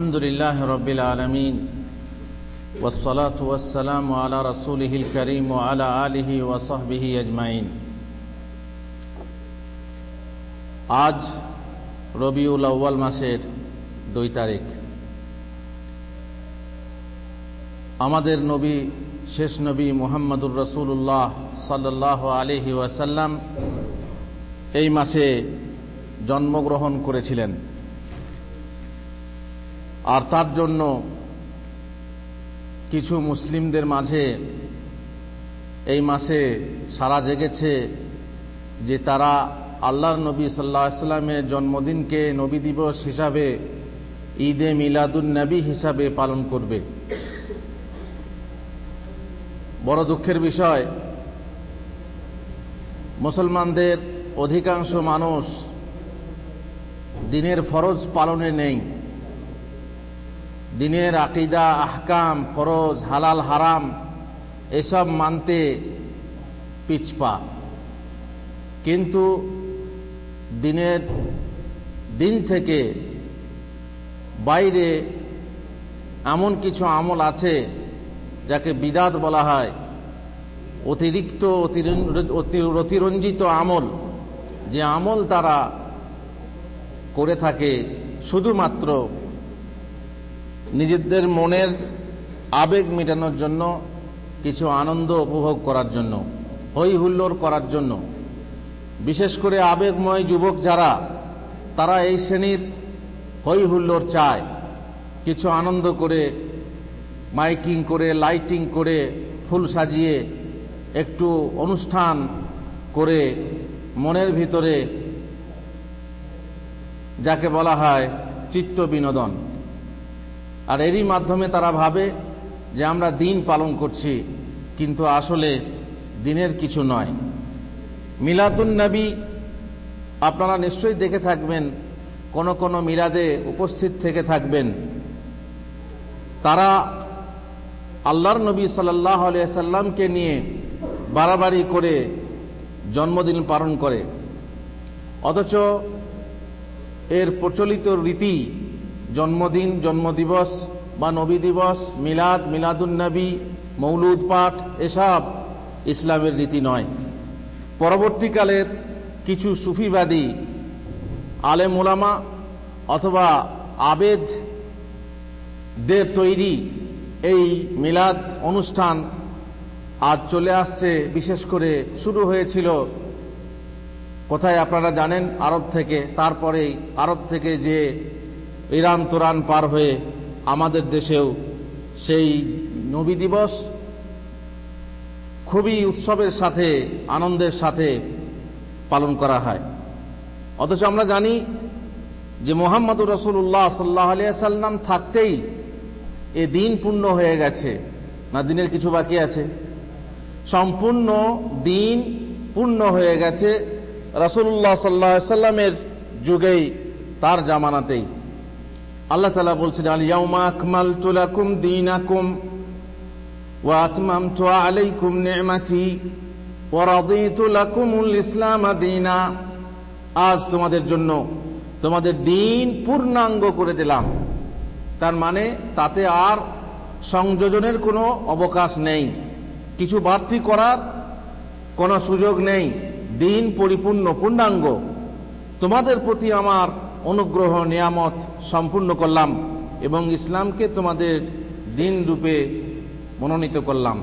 আলহামদুলিল্লাহ রাব্বিল আলামিন ওয়াসসালাতু ওয়াসসালামু আলা রাসূলিহিল কারীম ওয়া আলা আলিহি ওয়া সাহবিহি আজমাইন। আজ রবিউল আউয়াল মাসের 2 তারিখ। আমাদের নবী, শেষ নবী মুহাম্মদুর রাসূলুল্লাহ সাল্লাল্লাহু আলাইহি ওয়াসাল্লাম এই মাসে জন্মগ্রহণ করেছিলেন, আর তার জন্য কিছু মুসলিমদের মাঝে এই মাসে সারা জেগেছে যে তারা আল্লাহর নবী সাল্লাল্লাহু আলাইহি ওয়াসাল্লামের জন্মদিনকে নবী দিবস হিসাবে, ঈদে মিলাদুন নবী হিসাবে পালন করবে। বড় দুঃখের বিষয়, মুসলমানদের অধিকাংশ মানুষ দিনের ফরজ পালনে নেই, দিনের আকীদা, আহকাম, ফরজ, হালাল হারাম এসব মানতে পিছপা। কিন্তু দিন থেকে বাইরে এমন কিছু আমল আছে যাকে বিদাত বলা হয়, অতিরিক্ত অতিরঞ্জিত আমল, যে আমল তারা করে থাকে শুধুমাত্র নিজেদের মনের আবেগ মেটানোর জন্য, কিছু আনন্দ উপভোগ করার জন্য, হই হুল্লোড় করার জন্য। বিশেষ করে আবেগময় যুবক যারা, তারা এই শ্রেণীর হই হুল্লোড় চায়। কিছু আনন্দ করে, মাইকিং করে, লাইটিং করে, ফুল সাজিয়ে, একটু অনুষ্ঠান করে মনের ভিতরে যাকে বলা হয় চিত্ত বিনোদন। আর এরই মাধ্যমে তারা ভাবে যে আমরা দিন পালন করছি, কিন্তু আসলে দিনের কিছু নয়। মিলাদুন নবী আপনারা নিশ্চয়ই দেখে থাকবেন, কোন মিলাদে উপস্থিত থেকে থাকবেন। তারা আল্লাহর নবী সাল্লাল্লাহু আলাইহি ওয়াসাল্লামকে নিয়ে বাড়াবাড়ি করে জন্মদিন পালন করে, অথচ এর প্রচলিত রীতি জন্মদিন, জন্মদিবস বা নবী দিবস, মিলাদ, মিলাদুন নবী, মৌলুদ পাঠ এসব ইসলামের রীতি নয়। পরবর্তীকালের কিছু সুফিবাদী আলেম ওলামা অথবা আবেদদের তৈরি এই মিলাদ অনুষ্ঠান আজ চলে আসছে। বিশেষ করে শুরু হয়েছিল কোথায় আপনারা জানেন? আরব থেকে। তারপরেই আরব থেকে যে ইরান তুরান পার হয়ে আমাদের দেশেও সেই নবী দিবস খুবই উৎসবের সাথে, আনন্দের সাথে পালন করা হয়। অথচ আমরা জানি যে মুহাম্মদুর রাসূলুল্লাহ সাল্লাল্লাহু আলাইহি ওয়াসাল্লাম থাকতেই এ দিন পূর্ণ হয়ে গেছে, না দিনের কিছু বাকি আছে? সম্পূর্ণ দিন পূর্ণ হয়ে গেছে রাসূলুল্লাহ সাল্লাল্লাহু আলাইহি ওয়াসাল্লামের যুগেই, তার জামানাতেই। আল্লাহ তাআলা বলছেন, আল ইয়াউমা আকমালতু লাকুম দীনাকুম ওয়া আতমামতু আলাইকুম নি'মাতি ওয়া রাদিতু লাকুমুল ইসলাম দীনা। আজ তোমাদের জন্য তোমাদের দিন পূর্ণাঙ্গ করে দিলাম। তার মানে তাতে আর সংযোজনের কোনো অবকাশ নেই, কিছু বাড়তি করার কোনো সুযোগ নেই। দিন পরিপূর্ণ, পূর্ণাঙ্গ। তোমাদের প্রতি আমার অনুগ্রহ, নিয়ামত সম্পূর্ণ করলাম এবং ইসলামকে তোমাদের দিন রূপে মনোনীত করলাম।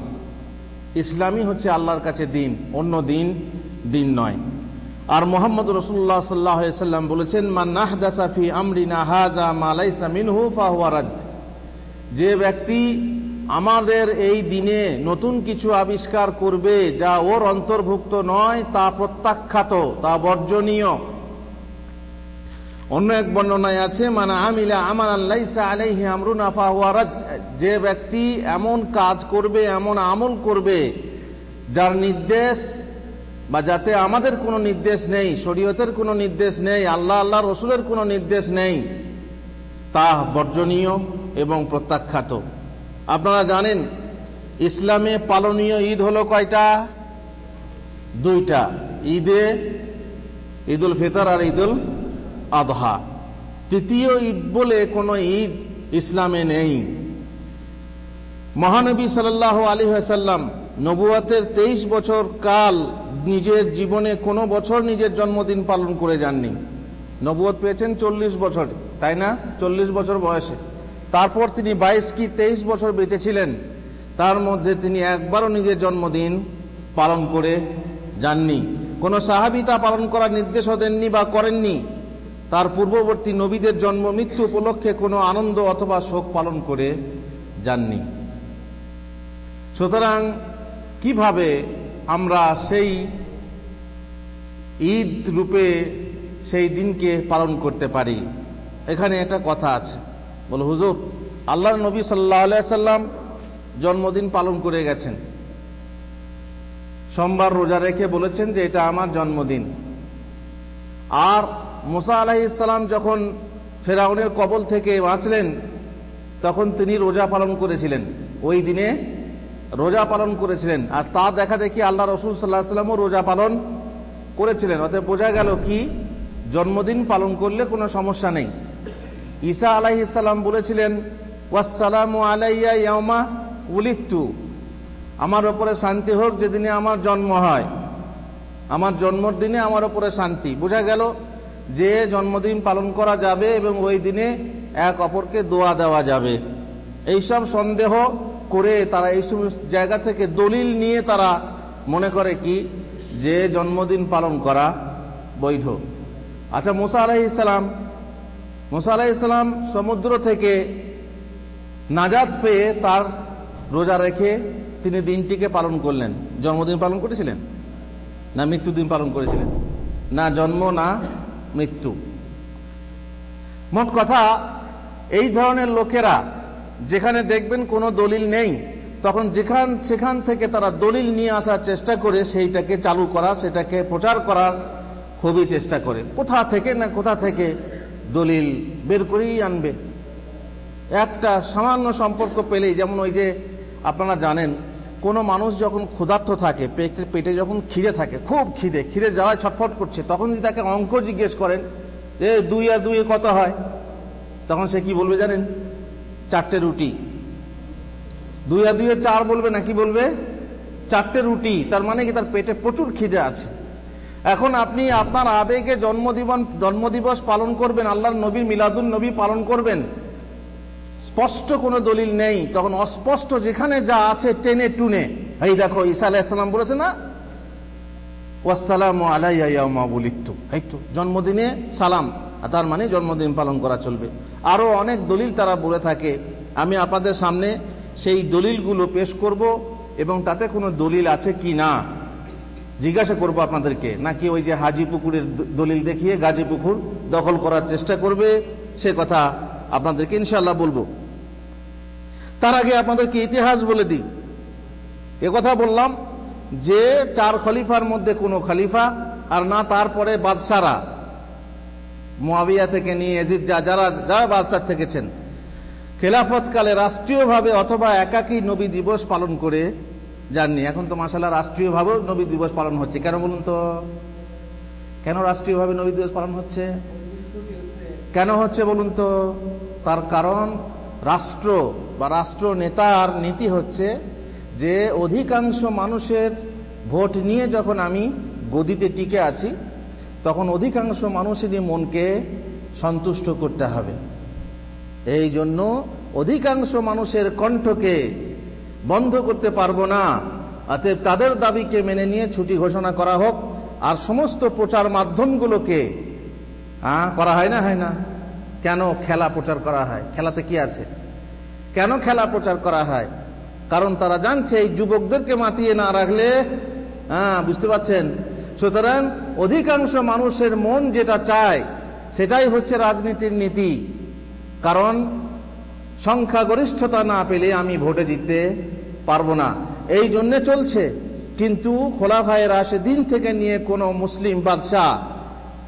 ইসলামই হচ্ছে আল্লাহর কাছে দিন, অন্য দিন নয়। আর মুহাম্মদ রাসূলুল্লাহ সাল্লাল্লাহু আলাইহি ওয়াসাল্লাম বলেছেন, মান আহদাসা ফি আমরিনা হাযা মা লাইসা মিনহু ফাহুয়া রাদ। যে ব্যক্তি আমাদের এই দিনে নতুন কিছু আবিষ্কার করবে যা ওর অন্তর্ভুক্ত নয়, তা প্রত্যাখ্যাত, তা বর্জনীয়। অন্য এক বর্ণনায় আছে, মান আমিলা আমালান লাইসা আলাইহি আমরুনা ফাহুয়া রাদ। যে ব্যক্তি এমন কাজ করবে, এমন আমল করবে যার নির্দেশ বা যাতে আমাদের কোনো নির্দেশ নেই, শরীয়তের কোনো নির্দেশ নেই, আল্লাহ রসুলের কোনো নির্দেশ নেই, তা বর্জনীয় এবং প্রত্যাখ্যাত। আপনারা জানেন ইসলামে পালনীয় ঈদ হলো কয়টা? 2টা। ঈদুল ফিতর আর ঈদুল আযহা। তৃতীয় ঈদ বলে কোনো ঈদ ইসলামে নেই। মহানবী সাল্লাল্লাহু আলাইহি ওয়াসাল্লাম নবুয়তের 23 বছর কাল নিজের জীবনে কোনো বছর নিজের জন্মদিন পালন করে যাননি। নবুয়ত পেয়েছেন 40 বছর, তাই না? 40 বছর বয়সে। তারপর তিনি 22 কি 23 বছর বেঁচে ছিলেন, তার মধ্যে তিনি একবারও নিজের জন্মদিন পালন করে যাননি। কোনো সাহাবী তা পালন করার নির্দেশও দেননি বা করেননি। তার পূর্ববর্তী নবীদের জন্ম মৃত্যু উপলক্ষে কোনো আনন্দ অথবা শোক পালন করে যাননি। সুতরাং কিভাবে আমরা সেই ঈদ রূপে সেই দিনকে পালন করতে পারি? এখানে একটা কথা আছে, বলো হুজুর আল্লাহর নবী সাল্লাল্লাহু আলাইহি সাল্লাম জন্মদিন পালন করে গেছেন, সোমবার রোজা রেখে বলেছেন যে এটা আমার জন্মদিন। আর মুসা আলাইহিস সালাম যখন ফেরাউনের কবল থেকে বাঁচলেন তখন তিনি রোজা পালন করেছিলেন, ওই দিনে রোজা পালন করেছিলেন। আর তা দেখা দেখি আল্লাহ রসুল সাল্লাল্লাহু আলাইহি সাল্লামও রোজা পালন করেছিলেন। অতএব বোঝা গেল কি জন্মদিন পালন করলে কোনো সমস্যা নেই। ঈসা আলাইহিস সালাম বলেছিলেন ওয়াসসালামু আলাইয়া ইয়াউমা উলিদতু, আমার ওপরে শান্তি হোক যেদিনে আমার জন্ম হয়, আমার জন্মের দিনে আমার ওপরে শান্তি। বোঝা গেল যে জন্মদিন পালন করা যাবে এবং ওই দিনে এক অপরকে দোয়া দেওয়া যাবে। এইসব সন্দেহ করে তারা এই সমস্ত জায়গা থেকে দলিল নিয়ে তারা মনে করে কি যে জন্মদিন পালন করা বৈধ। আচ্ছা, মুসা আলাইহিস সালাম সমুদ্র থেকে নাজাত পেয়ে তার রোজা রেখে তিনি দিনটিকে পালন করলেন। জন্মদিন পালন করেছিলেন না মৃত্যুদিন পালন করেছিলেন? না জন্ম না মৃত্যু। মোট কথা, এই ধরনের লোকেরা যেখানে দেখবেন কোনো দলিল নেই তখন সেখান থেকে তারা দলিল নিয়ে আসার চেষ্টা করে সেইটাকে চালু করা, সেটাকে প্রচার করার খুবই চেষ্টা করে। কোথা থেকে না কোথা থেকে দলিল বের করেই আনবে। একটা সামান্য সম্পর্ক পেলেই, যেমন ওই যে আপনারা জানেন কোনো মানুষ যখন ক্ষুধার্ত থাকে, পেটে যখন খিদে থাকে, খুব খিদে জ্বালায় ছটফট করছে, তখন যদি তাকে অঙ্ক জিজ্ঞেস করেন যে 2 আর 2 কত হয়, তখন সে কি বলবে জানেন? 4টে রুটি। 2 আর 2 4 বলবে না, কি বলবে? 4টে রুটি। তার মানে কি তার পেটে প্রচুর খিদে আছে। এখন আপনি আপনার আবেগে জন্মদিবস পালন করবেন, আল্লাহর নবীর মিলাদুন নবী পালন করবেন, স্পষ্ট কোনো দলিল নেই, তখন অস্পষ্ট যেখানে যা আছে টেনে টুনে, এই দেখো ঈসা আলাইহিস সালাম বলেছে না ওয়াসসালামু আলাইয়া ইয়াউমা উলিদতু, এই তো জন্মদিনে সালাম, তার মানে জন্মদিন পালন করা চলবে। আরো অনেক দলিল তারা বলে থাকে। আমি আপনাদের সামনে সেই দলিলগুলো পেশ করব এবং তাতে কোনো দলিল আছে কি না জিজ্ঞাসা করব আপনাদেরকে, নাকি ওই যে হাজি পুকুরের দলিল দেখিয়ে গাজী পুকুর দখল করার চেষ্টা করবে, সে কথা আপনাদেরকে ইনশাআল্লাহ বলবো। তার আগে আপনাদেরকে ইতিহাস বলে দিই। কথা বললাম যে 4 খলিফার মধ্যে কোনো খলিফা আর না তারপরে বাদশারা, মুয়াবিয়া থেকে নিয়ে ইয়াজিদ, যারা বাদশাহ থেকেছেন, খেলাফতকালে রাষ্ট্রীয়ভাবে অথবা একাকী নবী দিবস পালন করে যাননি। এখন তো মাশাআল্লাহ রাষ্ট্রীয়ভাবে নবী দিবস পালন হচ্ছে। কেন বলুন তো? কেন রাষ্ট্রীয়ভাবে নবী দিবস পালন হচ্ছে? কেন হচ্ছে বলুন তো? তার কারণ রাষ্ট্র বা রাষ্ট্র নেতার নীতি হচ্ছে যে অধিকাংশ মানুষের ভোট নিয়ে যখন আমি গদিতে টিকে আছি তখন অধিকাংশ মানুষেরই মনকে সন্তুষ্ট করতে হবে। এই জন্য অধিকাংশ মানুষের কণ্ঠকে বন্ধ করতে পারবো না, অতএব তাদের দাবিকে মেনে নিয়ে ছুটি ঘোষণা করা হোক। আর সমস্ত প্রচার মাধ্যমগুলোকে করা হয় না? কেন খেলা প্রচার করা হয়? খেলাতে কি আছে? কেন খেলা প্রচার করা হয়? কারণ তারা জানছে এই যুবকদেরকে মাতিয়ে না রাখলে, বুঝতে পারছেন? সুতরাং অধিকাংশ মানুষের মন যেটা চায় সেটাই হচ্ছে রাজনীতির নীতি। কারণ সংখ্যাগরিষ্ঠতা না পেলে আমি ভোটে জিততে পারবো না, এই জন্য চলছে। কিন্তু খোলাফায়ে রাশেদিন থেকে নিয়ে কোনো মুসলিম বাদশাহ,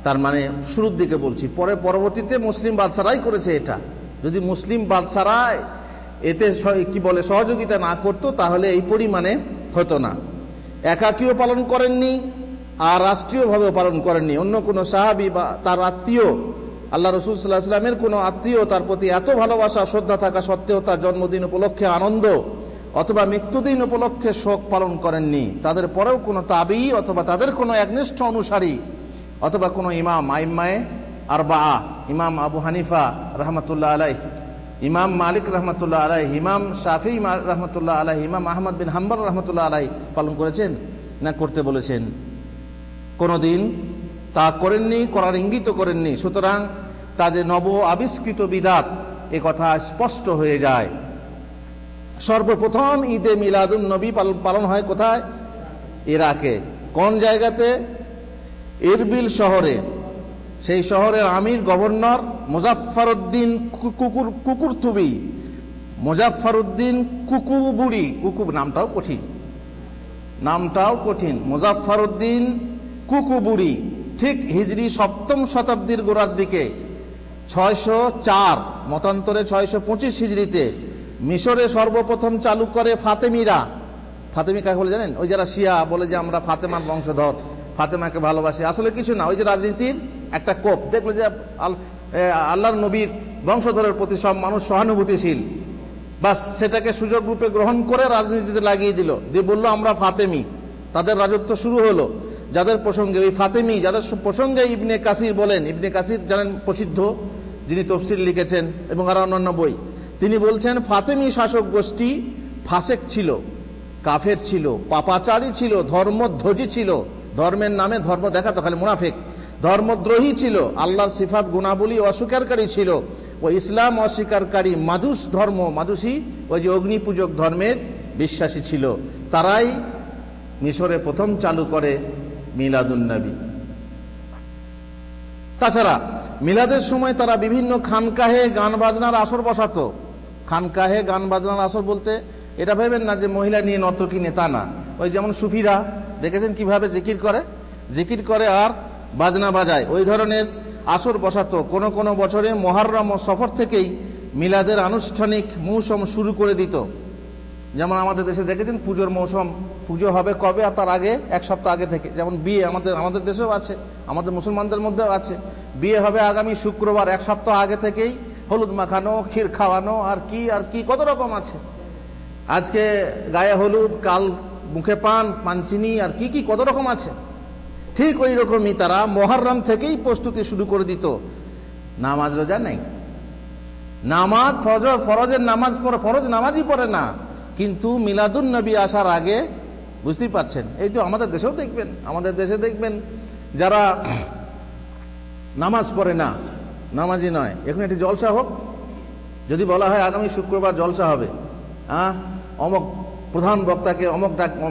তার মানে শুরুর দিকে বলছি, পরবর্তীতে মুসলিম বাদশারাই করেছে এটা। যদি মুসলিম বাদশারা এতে সহযোগিতা না করতো তাহলে এই পরিমাণে হতো না। একাকীও পালন করেননি আর রাষ্ট্রীয়ভাবেও পালন করেননি। অন্য কোনো সাহাবী বা তার আত্মীয় আল্লাহ রাসূল সাল্লাল্লাহু আলাইহি ওয়াসাল্লামের কোনো আত্মীয় তার প্রতি এত ভালোবাসা শ্রদ্ধা থাকা সত্ত্বেও তার জন্মদিন উপলক্ষে আনন্দ অথবা মৃত্যুদিন উপলক্ষে শোক পালন করেননি, তাদের পরেও কোনো তাবি অথবা তাদের কোনো একনিষ্ঠ অনুসারী অথবা কোনো ইমাম আইম্মায়ে আরবাআ, ইমাম আবু হানিফা রহমতুল্লাহ আলাইহ, ইমাম মালিক রহমতুল্লাহ আলাইহ, ইমাম শাফিঈ রহমতুল্লাহ আলাইহ, ইমাম আহমদ বিন হাম্বল রহমতুল্লাহ আলাইহ পালন করেছেন না করতে বলেছেন? কোনোদিন তা করেননি, করার ইঙ্গিত করেননি। সুতরাং তা যে নব আবিষ্কৃত বিদাত এ কথা স্পষ্ট হয়ে যায়। সর্বপ্রথম ঈদে মিলাদুন নবী পালন হয় কোথায়? ইরাকে। কোন জায়গাতে? ইরবিল শহরে। সেই শহরের আমির গভর্নর মুজাফফারউদ্দিন কুকুরতুবি, মুজাফফারউদ্দিন কুকুবুরি, নামটাও কঠিন, মুজাফফারউদ্দিন কুকুবুরি ঠিক হিজরি 7ম শতাব্দীর গোড়ার দিকে 604 মতান্তরে 625 হিজরিতে মিশরে সর্বপ্রথম চালু করে ফাতেমিরা। ফাতেমি কাকে বলে জানেন? ওই যারা শিয়া বলে যে আমরা ফাতেমার বংশধর, ফাতেমাকে ভালোবাসি, আসলে কিছু না, ওই যে রাজনীতির একটা কোপ। দেখলো যে আল্লাহর নবীর বংশধরের প্রতি সব মানুষ সহানুভূতিশীল, বাস সেটাকে সুযোগ রূপে গ্রহণ করে রাজনীতিতে লাগিয়ে দিল, দিয়ে বললো আমরা ফাতেমি। তাদের রাজত্ব শুরু হলো। যাদের প্রসঙ্গে ওই ফাতেমি, যাদের প্রসঙ্গে ইবনে কাসির বলেন, ইবনে কাসির জানেন প্রসিদ্ধ, যিনি তফসির লিখেছেন এবং আরো অন্যান্য বই, তিনি বলছেন ফাতেমি শাসক গোষ্ঠী ফাসেক ছিল, কাফের ছিল, পাপাচারী ছিল, ধর্মধ্বজী ছিল, ধর্মের নামে ধর্ম দেখাতো খালি মুনাফিক, ধর্মদ্রোহী ছিল, আল্লাহর সিফাত গুণাবলী অস্বীকারী ছিল, ও ইসলাম অস্বীকারী মাজুসী ওই যে অগ্নি পূজক ধর্মের বিশ্বাসী ছিল। তারাই মিশরে প্রথম চালু করে মিলাদুন নবী। তাছাড়া মিলাদের সময় তারা বিভিন্ন খানকাহে গান বাজনার আসর বসাতো। খানকাহে গান বাজনার আসর বলতে এটা ভেবেন না যে মহিলা নিয়ে নর্তকী নেতা, না। ওই যেমন সুফিরা দেখেছেন কিভাবে জিকির করে আর বাজনা বাজায়, ওই ধরনের আসর বসাতো। কোন কোন বছরে মুহররম ও সফর থেকেই মিলাদের আনুষ্ঠানিক মৌসুম শুরু করে দিত। যেমন আমাদের দেশে দেখেছেন পুজোর মৌসুম, পুজো হবে কবে আর তার আগে 1 সপ্তাহ আগে থেকে। যেমন বিয়ে আমাদের দেশেও আছে, আমাদের মুসলমানদের মধ্যেও আছে। বিয়ে হবে আগামী শুক্রবার, 1 সপ্তাহ আগে থেকেই হলুদ মাখানো, ক্ষীর খাওয়ানো, আর কি কত রকম আছে। আজকে গায়ে হলুদ, কাল মুখে পানচিনি, আর কি কত রকম আছে। ঠিক ওই রকমই তারা মুহররম থেকেই প্রস্তুতি শুরু করে দিত। নামাজ রোজা নেই, নামাজ ফরজের নামাজ ফরজ নামাজই পড়ে না, কিন্তু মিলাদুন নবী আসার আগে বুঝতেই পারছেন, এই তো আমাদের দেশেও দেখবেন, যারা নামাজ পড়ে না, নামাজি নয়, এখন একটি জলসা হোক, যদি বলা হয় আগামী শুক্রবার জলসা হবে, অমক প্রধান বক্তাকে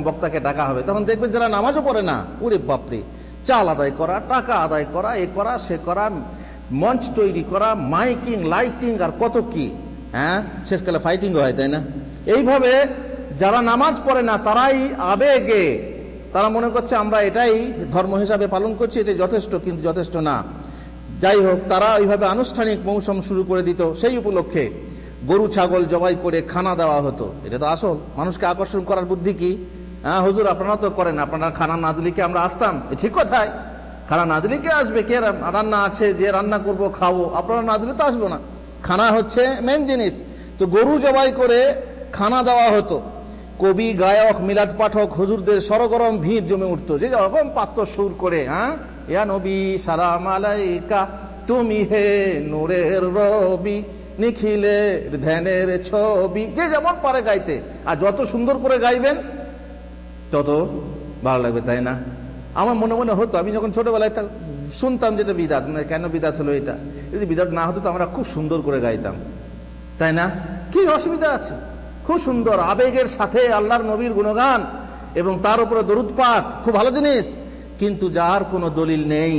বক্তাকে ডাকা হবে, তখন দেখবেন যারা নামাজও পড়ে না, ওরে বাপরে, চাল আদায় করা, টাকা আদায় করা, এ করা সে করা, মঞ্চ তৈরি করা, মাইকিং, লাইটিং, আর কত কি, শেষকালে ফাইটিংও হয়, তাই না? এইভাবে যারা নামাজ পড়ে না তারাই আবেগে, তারা মনে করছে আমরা এটাই ধর্ম হিসাবে পালন করছি, এটাই যথেষ্ট, কিন্তু যথেষ্ট না। যাই হোক, তারা এইভাবে আনুষ্ঠানিক মৌসুম শুরু করে দিত। সেই উপলক্ষে গরু ছাগল জবাই করে খানা দেওয়া হতো। এটা তো আসল মানুষকে আকর্ষণ করার বুদ্ধি কি? হুজুর আপনারা তো করেন, আপনারা খানা না দিলে কি আমরা আসতাম? ঠিক কথাই, খানা না দিলে কে আসবে? কে রান্না আছে, যে রান্না করবো খাবো, আপনারা না দিলে তো আসবো না। খানা হচ্ছে মেন জিনিস। তো গরু জবাই করে খানা দেওয়া হতো। কবি, গায়ক, মিলাদ পাঠক, হুজুরদের সরগরম ভিড় জমে উঠতো, যে রকম পাত্র সুর করে, ইয়া নবী সালাম আলাইকা, তুমি হে নূরের রবি, নিখিলের ধ্যানের ছবি, যে যেমন পারে গাইতে, আর যত সুন্দর করে গাইবেন তত ভালো লাগবে, তাই না? আমার মনে মনে হতো, আমি যখন ছোটবেলায় শুনতাম যেটা বিদাত, কেন বিদাত হলো এটা, যদি বিদাত না হতো তো আমরা খুব সুন্দর করে গাইতাম, তাই না? কি অসুবিধা আছে? খুব সুন্দর আবেগের সাথে আল্লাহর নবীর গুণগান এবং তার উপরে দরুদ পাঠ, খুব ভালো জিনিস। কিন্তু যার কোনো দলিল নেই,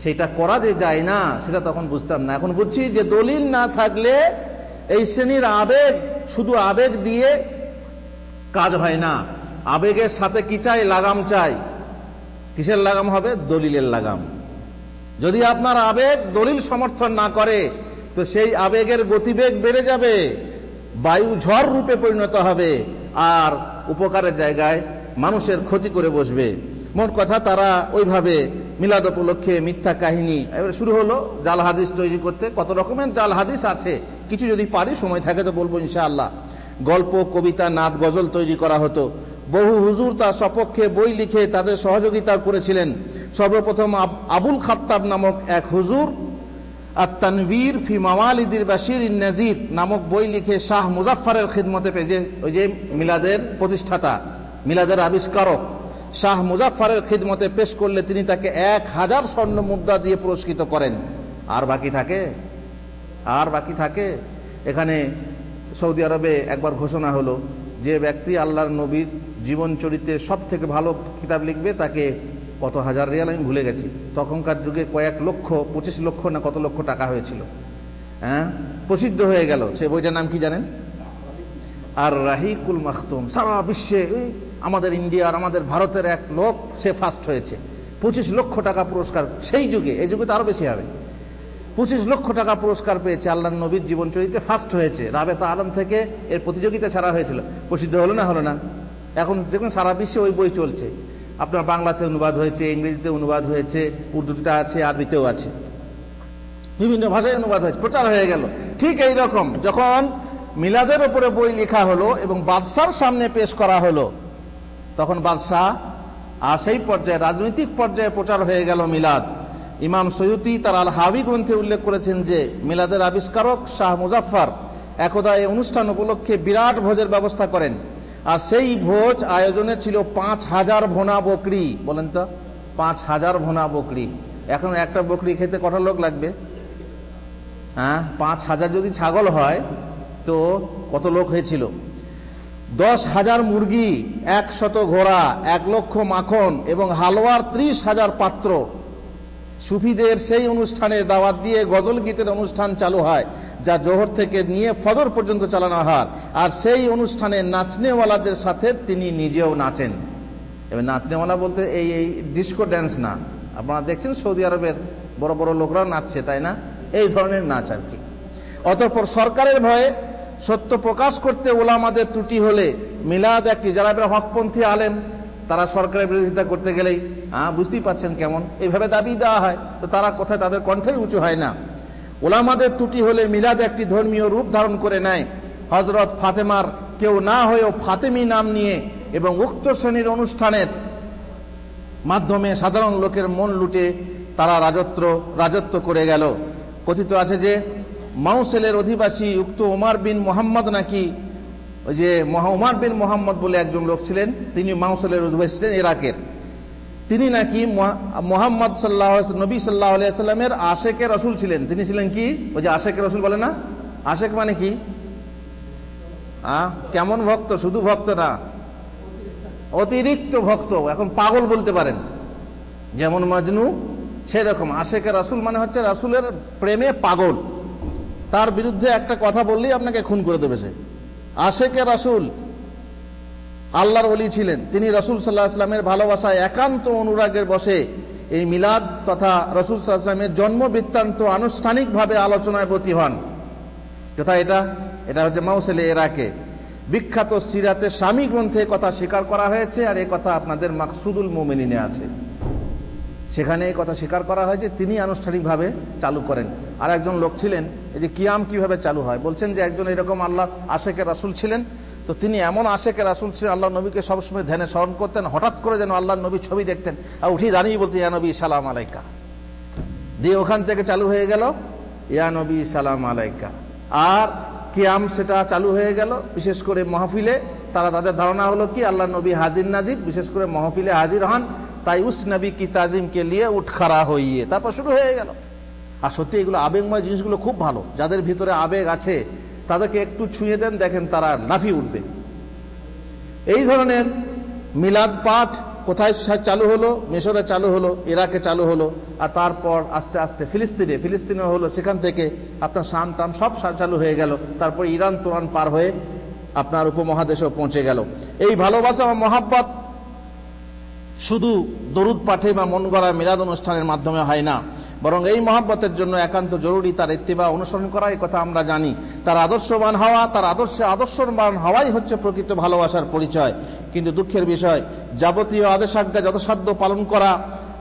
সেটা করা যে যায় না, সেটা তখন বুঝতাম না। এখন বুঝছি যে দলিল না থাকলে এই শ্রেণীর আবেগ, শুধু আবেগ দিয়ে কাজ হয় না। আবেগের সাথে কি চাই? লাগাম চাই। কিসের লাগাম হবে? দলিলের লাগাম। যদি আপনার আবেগ দলিল সমর্থন না করে, তো সেই আবেগের গতিবেগ বেড়ে যাবে, বায়ু ঝড় রূপে পরিণত হবে, আর উপকারের জায়গায় মানুষের ক্ষতি করে বসবে। মোট কথা, তারা ওইভাবে মিলাদ উপলক্ষে মিথ্যা কাহিনী এবার শুরু হলো, জাল হাদিস তৈরি করতে। কত রকমের জাল হাদিস আছে, কিছু যদি পারি সময় থাকে তো বলবো ইনশাআল্লাহ। গল্প, কবিতা, নাত, গজল তৈরি করা হতো। বহু হুজুর তার সপক্ষে বই লিখে তাদের সহযোগিতা করেছিলেন। সর্বপ্রথম আবুল খাত্তাব নামক এক হুজুর আত-তানবীর ফি মাওয়ালিদিল বাশির নাজির নামক বই লিখে শাহ মুজাফফরের খিদমতে পেয়ে, ওই যে মিলাদের প্রতিষ্ঠাতা, মিলাদের আবিষ্কারক শাহ মুজাফফরের খিদমতে পেশ করলে তিনি তাকে 1000 স্বর্ণ মুদ্রা দিয়ে পুরস্কৃত করেন। আর বাকি থাকে এখানে সৌদি আরবে একবার ঘোষণা হলো, যে ব্যক্তি আল্লাহর নবীর জীবন চরিত্রের সব থেকে ভালো কিতাব লিখবে তাকে কত হাজার রিয়াল আমি ভুলে গেছি, তখনকার যুগে কয়েক লক্ষ, 25 লক্ষ না কত লক্ষ টাকা হয়েছিল, হ্যাঁ, প্রসিদ্ধ হয়ে গেল। সেই বইটার নাম কি জানেন? আর রাহিকুল মাখতুম। সারা বিশ্বে আমাদের ইন্ডিয়ার, আমাদের ভারতের এক লোক সে ফার্স্ট হয়েছে, 25 লক্ষ টাকা পুরস্কার সেই যুগে। এই যুগে তো আরো বেশি হবে। 25 লক্ষ টাকা পুরস্কার পেয়েছে, আল্লাহর নবীর জীবন চরিত্রে ফার্স্ট হয়েছে। রাবেতা আলম থেকে এর প্রতিযোগিতা ছাড়া হয়েছিল, প্রসিদ্ধ হলো না? এখন দেখুন সারা বিশ্বে ওই বই চলছে। আপনার বাংলাতে অনুবাদ হয়েছে, ইংরেজিতে অনুবাদ হয়েছে, উর্দুতে আছে, আরবিতেও আছে, বিভিন্ন ভাষায় অনুবাদ হয়েছে, প্রচার হয়ে গেল। ঠিক এই রকম যখন মিলাদের উপরে বই লেখা হলো এবং বাদশার সামনে পেশ করা হলো, তখন বাদশাহ আর সেই পর্যায়ে, রাজনৈতিক পর্যায়ে প্রচার হয়ে গেল মিলাদ। ইমাম সৈয়ুতি তার আল হাবি গ্রন্থে উল্লেখ করেছেন যে মিলাদের আবিষ্কারক শাহ মুজাফফর একদা এই অনুষ্ঠান উপলক্ষে বিরাট ভোজের ব্যবস্থা করেন। আর সেই ভোজ আয়োজনে ছিল 5000 ভোনা বকরি। বলেন তো, 5000 ভোনা বকরি। এখন একটা বকরি খেতে কটা লোক লাগবে? হ্যাঁ, 5000 যদি ছাগল হয় তো কত লোক হয়েছিল? 10,000 মুরগি, 100 ঘোড়া, 1 লক্ষ মাখন এবং হালুয়ার 30,000 পাত্র। সুফিদের সেই অনুষ্ঠানে দাওয়াত দিয়ে গজল গীতের অনুষ্ঠান চালু হয়, যা জোহর থেকে নিয়ে ফজর পর্যন্ত চালানো হয়। আর সেই অনুষ্ঠানে নাচনেওয়ালাদের সাথে তিনি নিজেও নাচেন। এবার নাচনেওয়ালা বলতে এই ডিস্কো ড্যান্স না, আপনারা দেখছেন সৌদি আরবের বড় বড় লোকরাও নাচছে, তাই না? এই ধরনের নাচ আর কি। অতঃপর সরকারের ভয়ে সত্য প্রকাশ করতে ওলামাদের ত্রুটি হলে মিলাদ একটি, যারা হকপন্থী আলেম তারা সরকারের বিরোধিতা করতে গেলেই বুঝতেই পাচ্ছেন কেমন এইভাবে দাবি দেওয়া হয়, তো তারা কোথায়, তাদের কণ্ঠই উঁচু হয় না। ওলামাদের ত্রুটি হলে মিলাদ একটি ধর্মীয় রূপ ধারণ করে নেয়। হযরত ফাতেমার কেউ না হয়েও ফাতেমি নাম নিয়ে এবং উক্ত শ্রেণীর অনুষ্ঠানের মাধ্যমে সাধারণ লোকের মন লুটে তারা রাজত্ব করে গেল। কথিত আছে যে মাউসেলের অধিবাসী উক্ত ওমর বিন মোহাম্মদ নাকি, ওই যে ওমর বিন মোহাম্মদ বলে একজন লোক ছিলেন, তিনি মাউসেলের অধিবাসী ছিলেন ইরাকের। তিনি নাকি মোহাম্মদ নবী সাল্লাল্লাহু আলাইহি সাল্লামের আশেকে রসুল ছিলেন। তিনি ছিলেন কি, ওই যে আশেকে রসুল বলে না, আশেক মানে কি? কেমন ভক্ত? শুধু ভক্ত না, অতিরিক্ত ভক্ত। এখন পাগল বলতে পারেন, যেমন মজনু সেরকম। আশেকে রসুল মানে হচ্ছে রসুলের প্রেমে পাগল। তার বিরুদ্ধে একটা কথা বললেই আপনাকে খুন করে দেবে সে। আশেকে রসুল আল্লাহর ওলি ছিলেন। তিনি রসুল সাল্লাল্লাহু আলাইহি ওয়াসাল্লামের ভালোবাসায় একান্ত অনুরাগের বসে এই মিলাদ তথা রসুল সাল্লাল্লাহু আলাইহি ওয়াসাল্লামের জন্ম বৃত্তান্ত আনুষ্ঠানিকভাবে আলোচনায় ব্রতী হন। কোথায় এটা? এটা হচ্ছে মাউসেলে, ইরাকে। বিখ্যাত সিরাতে শামী গ্রন্থে কথা স্বীকার করা হয়েছে, আর এই কথা আপনাদের মাকসুদুল মুমিনিনে আছে। সেখানে এই কথা স্বীকার করা হয় যে তিনি আনুষ্ঠানিকভাবে চালু করেন। আর একজন লোক ছিলেন, এই যে কিয়াম কিভাবে চালু হয়, বলছেন যে একজন এরকম আল্লাহ আশেকে রাসূল ছিলেন, তো তিনি এমন আশেকে রাসূল ছিলেন, আল্লাহ নবীকে সবসময় ধ্যানে স্মরণ করতেন। হঠাৎ করে যেন আল্লাহ নবী ছবি দেখতেন আর উঠে দাঁড়িয়ে বলতেন ইয়া নবী সালাম আলাইকা। দিয়ে ওখান থেকে চালু হয়ে গেল ইয়া নবী সালাম আলাইকা। আর কিয়াম সেটা চালু হয়ে গেল। বিশেষ করে মাহফিলে তারা, তাদের ধারণা হলো কি আল্লাহ নবী হাজির নাজির, বিশেষ করে মাহফিলে হাজির হন, তাই উস নবী কি তাজিমকে নিয়ে উঠ খাড়া হইয়ে তারপর শুরু হয়ে গেল। আর সত্যি এগুলো আবেগময় জিনিসগুলো খুব ভালো। যাদের ভিতরে আবেগ আছে তাদেরকে একটু ছুঁয়ে দেন, দেখেন তারা লাফিয়ে উঠবে। এই ধরনের মিলাদ পাঠ কোথায় চালু হলো? মিশরে চালু হলো, ইরাকে চালু হলো, আর তারপর আস্তে আস্তে ফিলিস্তিনে হলো। সেখান থেকে আপনার শাম টাম সব চালু হয়ে গেল। তারপর ইরান তোরান পার হয়ে আপনার উপমহাদেশেও পৌঁছে গেল। এই ভালোবাসা ও মহাব্বত শুধু দরুদ পাঠে বা মন গড়া মিলাদ অনুষ্ঠানের মাধ্যমে হয় না, বরং এই মহাব্বতের জন্য একান্ত জরুরি তার ইত্তিবা অনুসরণ করা। এই কথা আমরা জানি। তার আদর্শবান হওয়া, তার আদর্শবান হওয়াই হচ্ছে প্রকৃত ভালোবাসার পরিচয়। কিন্তু দুঃখের বিষয়, যাবতীয় আদেশাজ্ঞা যথাসাধ্য পালন করা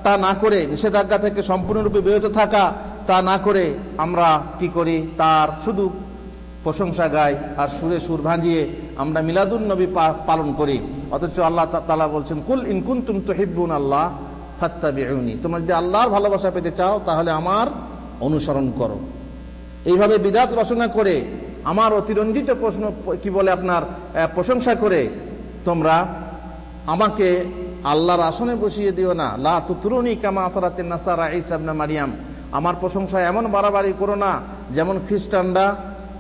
তা না করে, নিষেধাজ্ঞা থেকে সম্পূর্ণরূপে বিরত থাকা তা না করে আমরা কি করি, তার শুধু প্রশংসা গাই আর সুরে সুর ভাঁজিয়ে আমরা মিলাদুন নবী পালন করি। অথচ আল্লাহ তাআলা বলছেন, কুল ইন কুনতুম তুহিব্বুন আল্লাহ ফাত্তাবিউনি, তোমরা যদি আল্লাহর ভালোবাসা পেতে চাও তাহলে আমার অনুসরণ করো। এইভাবে বিদআত রচনা করে আমার অতিরঞ্জিত প্রশ্ন কি বলে আপনার প্রশংসা করে তোমরা আমাকে আল্লাহর আসনে বসিয়ে দিও না। লা তুতরুনি কামা আতরাতিন নাসারা ঈসা ইবনে মারইয়াম, আমার প্রশংসায় এমন বাড়াবাড়ি করো না যেমন খ্রিস্টানরা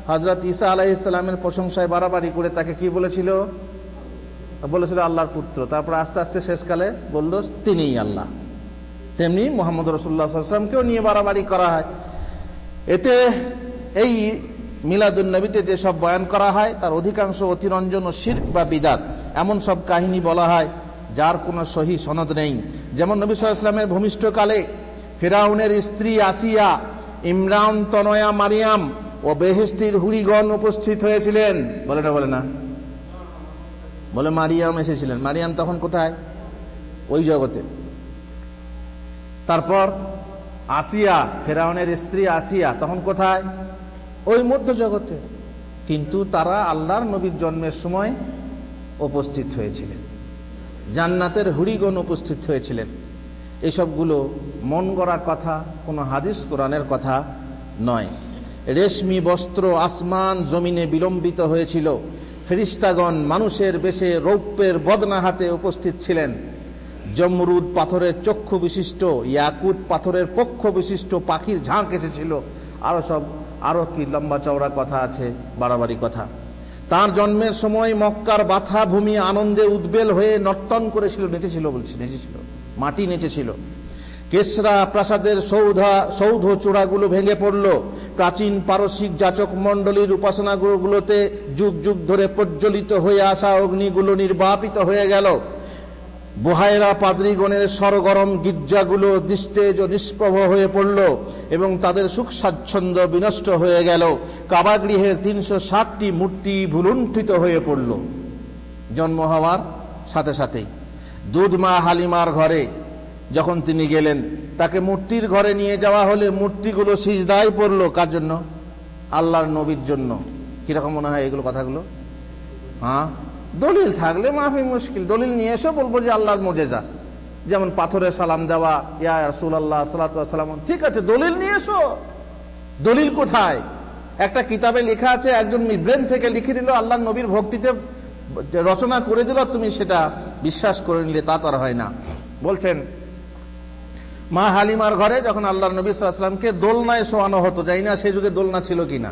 হযরত ঈসা আলাইহিস সালামের প্রশংসায় বাড়াবাড়ি করে তাকে কি বলেছিল আল্লাহর পুত্র, তারপর আস্তে আস্তে শেষকালে বলল তিনিই আল্লাহ। তেমনি মুহাম্মদ রাসূলুল্লাহ সাল্লাল্লাহু আলাইহি ওয়াসাল্লামকেও নিয়ে বাড়াবাড়ি করা হয়। এতে এই মিলাদুন নবীতে যেসব বয়ান করা হয় তার অধিকাংশ অতিরঞ্জন ও শিরক বা বিদআত, এমন সব কাহিনী বলা হয় যার কোনো সহি সনদ নেই। যেমন নবী সাল্লাল্লাহু আলাইহি ওয়াসাল্লামের ভূমিষ্ঠকালে ফিরাউনের স্ত্রী আসিয়া, ইমরান তনয়া মারিয়াম ও বেহেশতির হুরিগণ উপস্থিত হয়েছিলেন। বলে না বলে মারিয়াম এসেছিলেন। মারিয়াম তখন কোথায়? ওই জগতে। তারপর আসিয়া, ফেরাউনের স্ত্রী আসিয়া তখন কোথায়? ওই মধ্য জগতে। কিন্তু তারা আল্লাহর নবীর জন্মের সময় উপস্থিত হয়েছিলেন, জান্নাতের হুরিগণ উপস্থিত হয়েছিলেন। এসবগুলো মন গড়া কথা, কোনো হাদিস কোরআনের কথা নয়। রেশমি বস্ত্র আসমান জমিনে বিলম্বিত হয়েছিল। ফেরেশতাগণ মানুষের বেশে রৌপ্যের বদনা হাতে উপস্থিত ছিলেন। জমরুদ পাথরের চক্ষু বিশিষ্ট, ইয়াকুত পাথরের পক্ষ বিশিষ্ট পাখির ঝাঁক এসেছিল। আরো কি লম্বা চওড়া কথা আছে, বাড়াবাড়ি কথা। তার জন্মের সময় মক্কার বাথা ভূমি আনন্দে উদ্বেল হয়ে নর্তন করেছিল, নেচেছিল, মাটি নেচেছিল। কেসরা প্রাসাদের সৌধ চূড়াগুলো ভেঙে পড়ল। প্রাচীন পারসিক যাচক মণ্ডলীর উপাসনাগুলোতে যুগ যুগ ধরে প্রজ্বলিত হয়ে আসা অগ্নিগুলো নির্বাপিত হয়ে গেল। বুহায়রা পাদ্রীগণের সরগরম গির্জাগুলো নিস্তেজ ও নিষ্প্রভ হয়ে পড়ল এবং তাদের সুখ স্বাচ্ছন্দ্য বিনষ্ট হয়ে গেল। কাবাগৃহের 360টি মূর্তি ভুলুণ্ঠিত হয়ে পড়ল জন্ম হওয়ার সাথে সাথেই। দুধ মা হালিমার ঘরে যখন তিনি গেলেন, তাকে মূর্তির ঘরে নিয়ে যাওয়া হলে মূর্তিগুলো সিজদায় পড়ল। কার জন্য? আল্লাহর নবীর জন্য। কিরকম মনে হয় এগুলো কথাগুলো? হ্যাঁ, দলিল থাকলে মাফি মুশকিল, দলিল নিয়ে এসে বলবো যে আল্লাহর মুজেজা। যেমন পাথরে সালাম দেওয়া, ইয়া রাসূলুল্লাহ সাল্লাল্লাহু আলাইহি ওয়াসাল্লাম, ঠিক আছে, দলিল নিয়ে এসো। দলিল কোথায়? একটা কিতাবে লেখা আছে, একজন ব্রেন থেকে লিখে দিল, আল্লাহর নবীর ভক্তিতে রচনা করে দিল, তুমি সেটা বিশ্বাস করে নিলে তা তো আর হয় না। বলছেন মা হালিমার ঘরে যখন আল্লাহর নবী সাল্লাল্লাহু আলাইহি ওয়াসাল্লামকে দোলনায় শোয়ানো হতো, যাই না সেই যুগে দোলনা ছিল কিনা,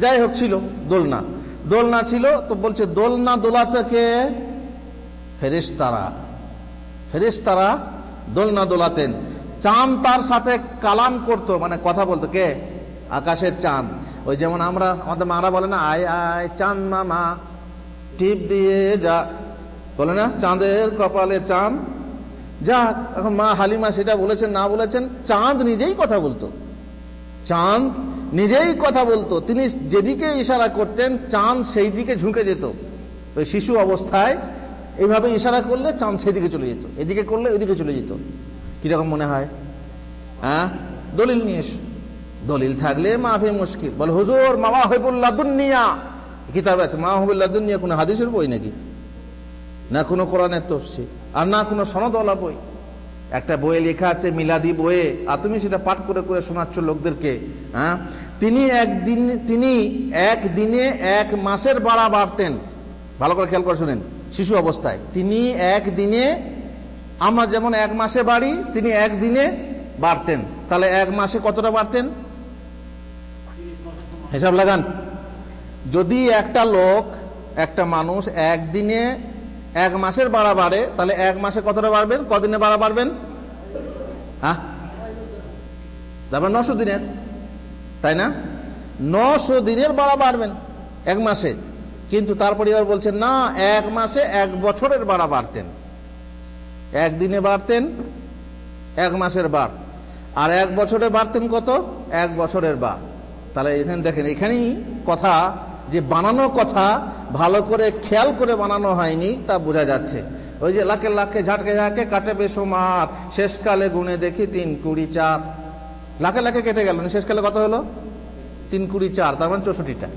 যাই হোক ছিল দোলনা ছিল। তো বলছে দোলনা দোলাতে কে? ফেরেশতারা দোলনা দোলাতেন। চাঁদ তার সাথে কালাম করত, মানে কথা বলতো। কে? আকাশের চাঁদ। ওই যেমন আমাদের মারা বলে না, আয় আয় চাঁদ মামা টিপ দিয়ে যা, বলে না, চাঁদের কপালে চাঁদ যা। এখন মা হালিমা সেটা বলেছেন না বলেছেন, চাঁদ নিজেই কথা বলতো। চাঁদ নিজেই কথা বলতো। তিনি যেদিকে ইশারা করতেন চাঁদ সেই দিকে ঝুঁকে যেত। ওই শিশু অবস্থায় এইভাবে ইশারা করলে চাঁদ সেই দিকে চলে যেত, এদিকে করলে ওইদিকে চলে যেত। কিরকম মনে হয়? হ্যাঁ, দলিল নিয়ে এসো। দলিল থাকলে মাফি মুশকিল। বলে হুজুর মাওয়াহিবুল লাদুনিয়া কিতাবে আছে। মাওয়াহিবুল লাদুনিয়া কোনো হাদিসের বই নাকি? না কোনো কোরআনের তাফসীর, আর না কোনো সনদওয়ালা বই। একটা বইয়ে লেখা আছে মিলাদি বইয়ে, আর তুমি সেটা পাঠ করে করে শোনাচ্ছ লোকদেরকে। হ্যাঁ, তিনি একদিনে 1 মাসের বাড়া বাড়তেন। ভালো করে খেয়াল করে শুনেন, শিশু অবস্থায় তিনি একদিনে, আমরা যেমন 1 মাসে বাড়ি, তিনি একদিনে বাড়তেন। তাহলে 1 মাসে কতটা বাড়তেন? হিসাব লাগান। যদি একটা মানুষ একদিনে 1 মাসের বাড়া বাড়ে, তাহলে 1 মাসে কতটা বাড়বেন? কদিনে বাড়া বাড়বেন? হ্যাঁ, তারপর 900 দিনের, তাই না? 900 দিনের বাড়া বাড়বেন 1 মাসে। কিন্তু তারপরে এবার বলছেন না, 1 মাসে 1 বছরের বাড়া বাড়তেন। একদিনে বাড়তেন 1 মাসের বার, আর 1 বছরে বাড়তেন কত? 1 বছরের বার। তাহলে এখানে দেখেন, এখানেই কথা যে বানানো কথা ভালো করে খেয়াল করে বানানো হয়নি তা বোঝা যাচ্ছে। ওই যে লাখে লাখে ঝাটকে ঝাঁকে কাটে বেসুমার, শেষকালে গুণে দেখি 3 20 4। লাখে লাখে কেটে গেল, শেষকালে কত হলো? 3 20 4, তার মানে 64টা।